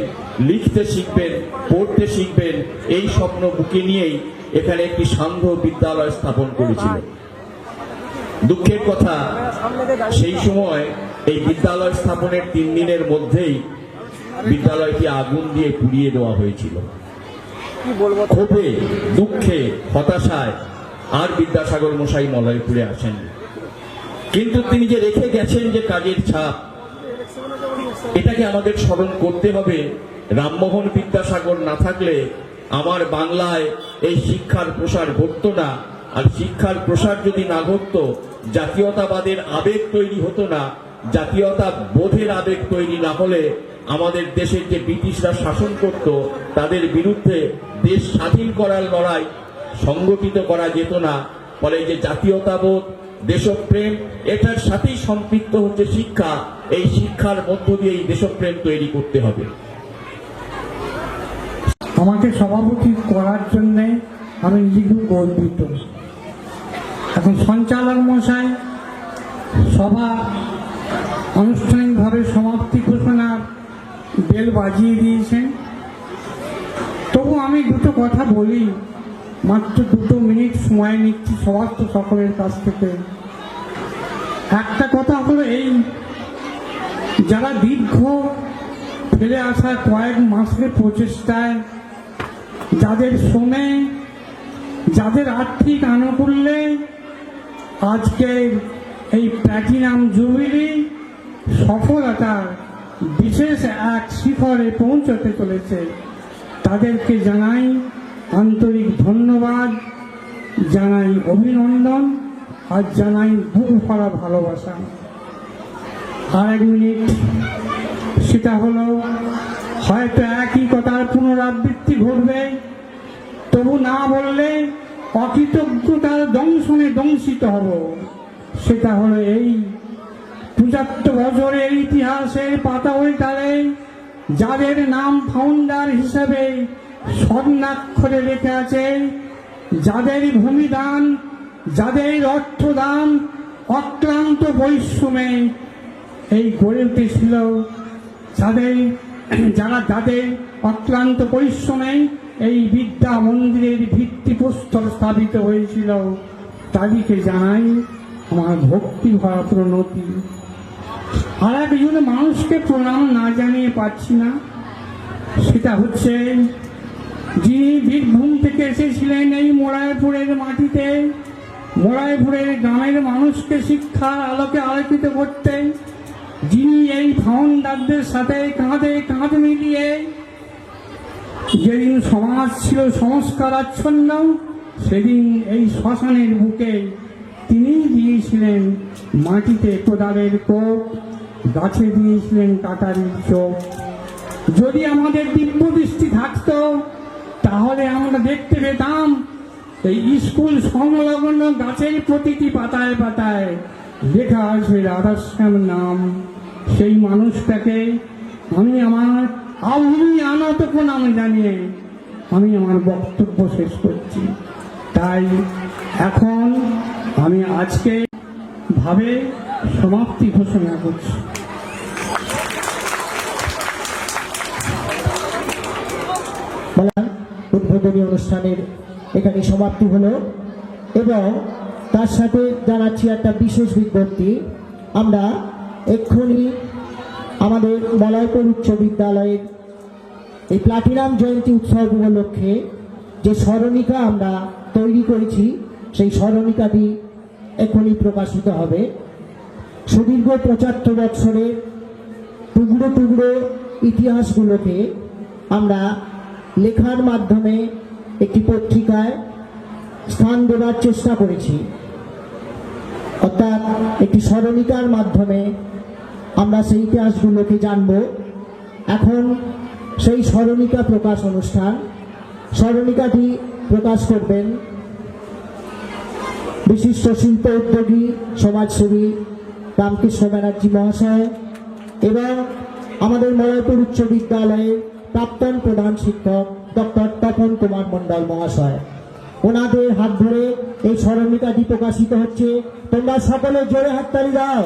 লিখতে শিখবেন, পড়তে শিখবেন, এই স্বপ্ন বুকে নিয়েই এখানে একটি সান্ধ্য বিদ্যালয় স্থাপন করেছিলেন। দুঃখের কথা, সেই সময় এই বিদ্যালয় স্থাপনের 3 দিনের মধ্যেই বিদ্যালয়টি আগুন দিয়ে পুড়িয়ে দেওয়া হয়েছিল। ক্ষোভে, দুঃখে, হতাশায় আর বিদ্যাসাগর মশাই মলয়পুরে আসেন, কিন্তু তিনি যে রেখে গেছেন যে কাজের ছাপ, এটাকে আমাদের স্মরণ করতে হবে। রামমোহন বিদ্যাসাগর না থাকলে আমার বাংলায় এই শিক্ষার প্রসার ঘটতো না, আর শিক্ষার প্রসার যদি না ঘটতো, জাতীয়তাবাদের আবেগ তৈরি হতো না, জাতীয়তা বোধের আবেগ তৈরি না হলে আমাদের দেশের যে ব্রিটিশরা শাসন করত, তাদের বিরুদ্ধে দেশ স্বাধীন করার লড়াই সংগঠিত করা যেত না। ফলে যে জাতীয়তাবোধ, দেশপ্রেম, এটার সাথেই সম্পৃক্ত হচ্ছে শিক্ষা। এই শিক্ষার মধ্য দিয়ে এই দেশপ্রেম তৈরি করতে হবে। আমাকে সভাপতি করার জন্যে আমি নিজে খুব গর্বিত। এখন সঞ্চালক মশাই সভা আনুষ্ঠানিকভাবে সমাপ্তি ঘোষণার বেল বাজিয়ে দিয়েছেন, তবু আমি দুটো কথা বলি, মাত্র 2 মিনিট সময় নিচ্ছি সবার তো সকলের কাছ থেকে। একটা কথা হলো এই, যারা দীর্ঘ ফেলে আসা কয়েক মাসের প্রচেষ্টায়, যাদের শ্রমে, যাদের আর্থিক আনুকূল্যে আজকে এই প্ল্যাটিনাম জুবিলি সফলতার বিশেষ এক শিখরে পৌঁছতে চলেছে, তাদেরকে জানাই আন্তরিক ধন্যবাদ, জানাই অভিনন্দন, আর জানাই বুক ভরা ভালোবাসা। আর 1 মিনিট, সেটা হলো হয়তো একই কথার পুনরাবৃত্তি ঘটবে, তবু না বললে অকৃতজ্ঞতার দংশনে দংশিত হব। সেটা হলো এই 75 বছরের ইতিহাসের পাতা উল্টালে যাদের নাম ফাউন্ডার হিসেবে স্বর্ণাক্ষরে লেখা আছে, যাদের ভূমিদান, যাদের অর্থদান অক্লান্ত পরিশ্রমে এই গড়ে উঠেছিল, যাদের অক্লান্ত পরিশ্রমে এই বিদ্যা মন্দিরের ভিত্তিপ্রস্তর স্থাপিত হয়েছিল, তাদেরকে জানাই আমার ভক্তি ভরা প্রণতি। আর একজন মানুষকে প্রণাম না জানিয়ে পাচ্ছি না, সেটা হচ্ছে যিনি বীরভূম থেকে এসেছিলেন এই মলয়পুরের মাটিতে, মলয়পুরের গ্রামের মানুষকে শিক্ষার আলোকে আলোকিত করতেন, যিনি এই ফাউন্ডারদের সাথে কাঁধে কাঁধ মিলিয়ে, যেদিন সমাজ ছিল সংস্কারাচ্ছন্ন, সেদিন এই শ্মশানের বুকে তিনি দিয়েছিলেন মাটিতে কোদালের কোপ, গাছে দিয়েছিলেন কাটারির চোখ। যদি আমাদের দিব্য দৃষ্টি থাকতো, তাহলে আমরা দেখতে পেতাম এই স্কুল সংলগ্ন গাছের প্রতিটি পাতায় পাতায় লেখা আছে রাধাশ্যাম নাম। সেই মানুষটাকে আমি আমার আনত প্রণাম জানিয়ে আমি আমার বক্তব্য শেষ করছি। তাই এখন আমি আজকে ভাবে সমাপ্তি ঘোষণা করছি। উদ্বোধনী অনুষ্ঠানের এখানে সমাপ্তি হলো এবং তার সাথে জানাচ্ছি একটা বিশেষ বিজ্ঞপ্তি। আমরা এক্ষুনি আমাদের মলয়পুর উচ্চ বিদ্যালয়ের এই প্লাটিনাম জয়ন্তী উৎসব উপলক্ষে যে স্মরণিকা আমরা তৈরি করেছি সেই স্মরণিকাটি এক্ষুনি প্রকাশিত হবে। সুদীর্ঘ 75 বছরের টুকরো টুকরো ইতিহাসগুলোকে আমরা লেখার মাধ্যমে একটি পত্রিকায় স্থান দেওয়ার চেষ্টা করেছি, অর্থাৎ একটি স্মরণিকার মাধ্যমে আমরা সেই ইতিহাসগুলোকে জানব। এখন সেই স্মরণিকা প্রকাশ অনুষ্ঠান, স্মরণিকাটি প্রকাশ করবেন বিশিষ্ট শিল্প উদ্যোগী সমাজসেবী রামকৃষ্ণ ব্যানার্জি মহাশয় এবং আমাদের মলয়পুর উচ্চ বিদ্যালয়ের প্রাক্তন প্রধান শিক্ষক ডক্টর তপন কুমার মণ্ডল মহাশয়। ওনাদের হাত ধরে এই স্মরণিকাটি প্রকাশিত হচ্ছে। তোমরা সকলে জোরে হাততালি দাও।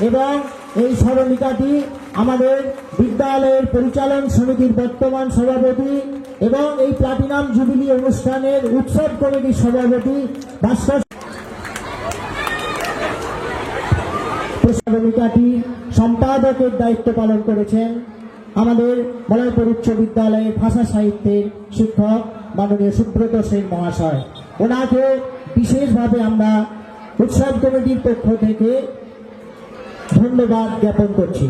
এবং এই স্মরণিকাটি আমাদের বিদ্যালয়ের পরিচালন সমিতির বর্তমান সভাপতি এবং এই প্লাটিনাম জুবিলি অনুষ্ঠানের উৎসব কমিটির সভাপতি ভাস্কর স্মরণিকাটি সম্পাদকের দায়িত্ব পালন করেছেন আমাদের মলয়পুর উচ্চ বিদ্যালয়ের ভাষা সাহিত্যের শিক্ষক মাননীয় সুব্রত সেন মহাশয়। ওনাকে বিশেষভাবে আমরা উৎসব কমিটির পক্ষ থেকে ধন্যবাদ জ্ঞাপন করছি।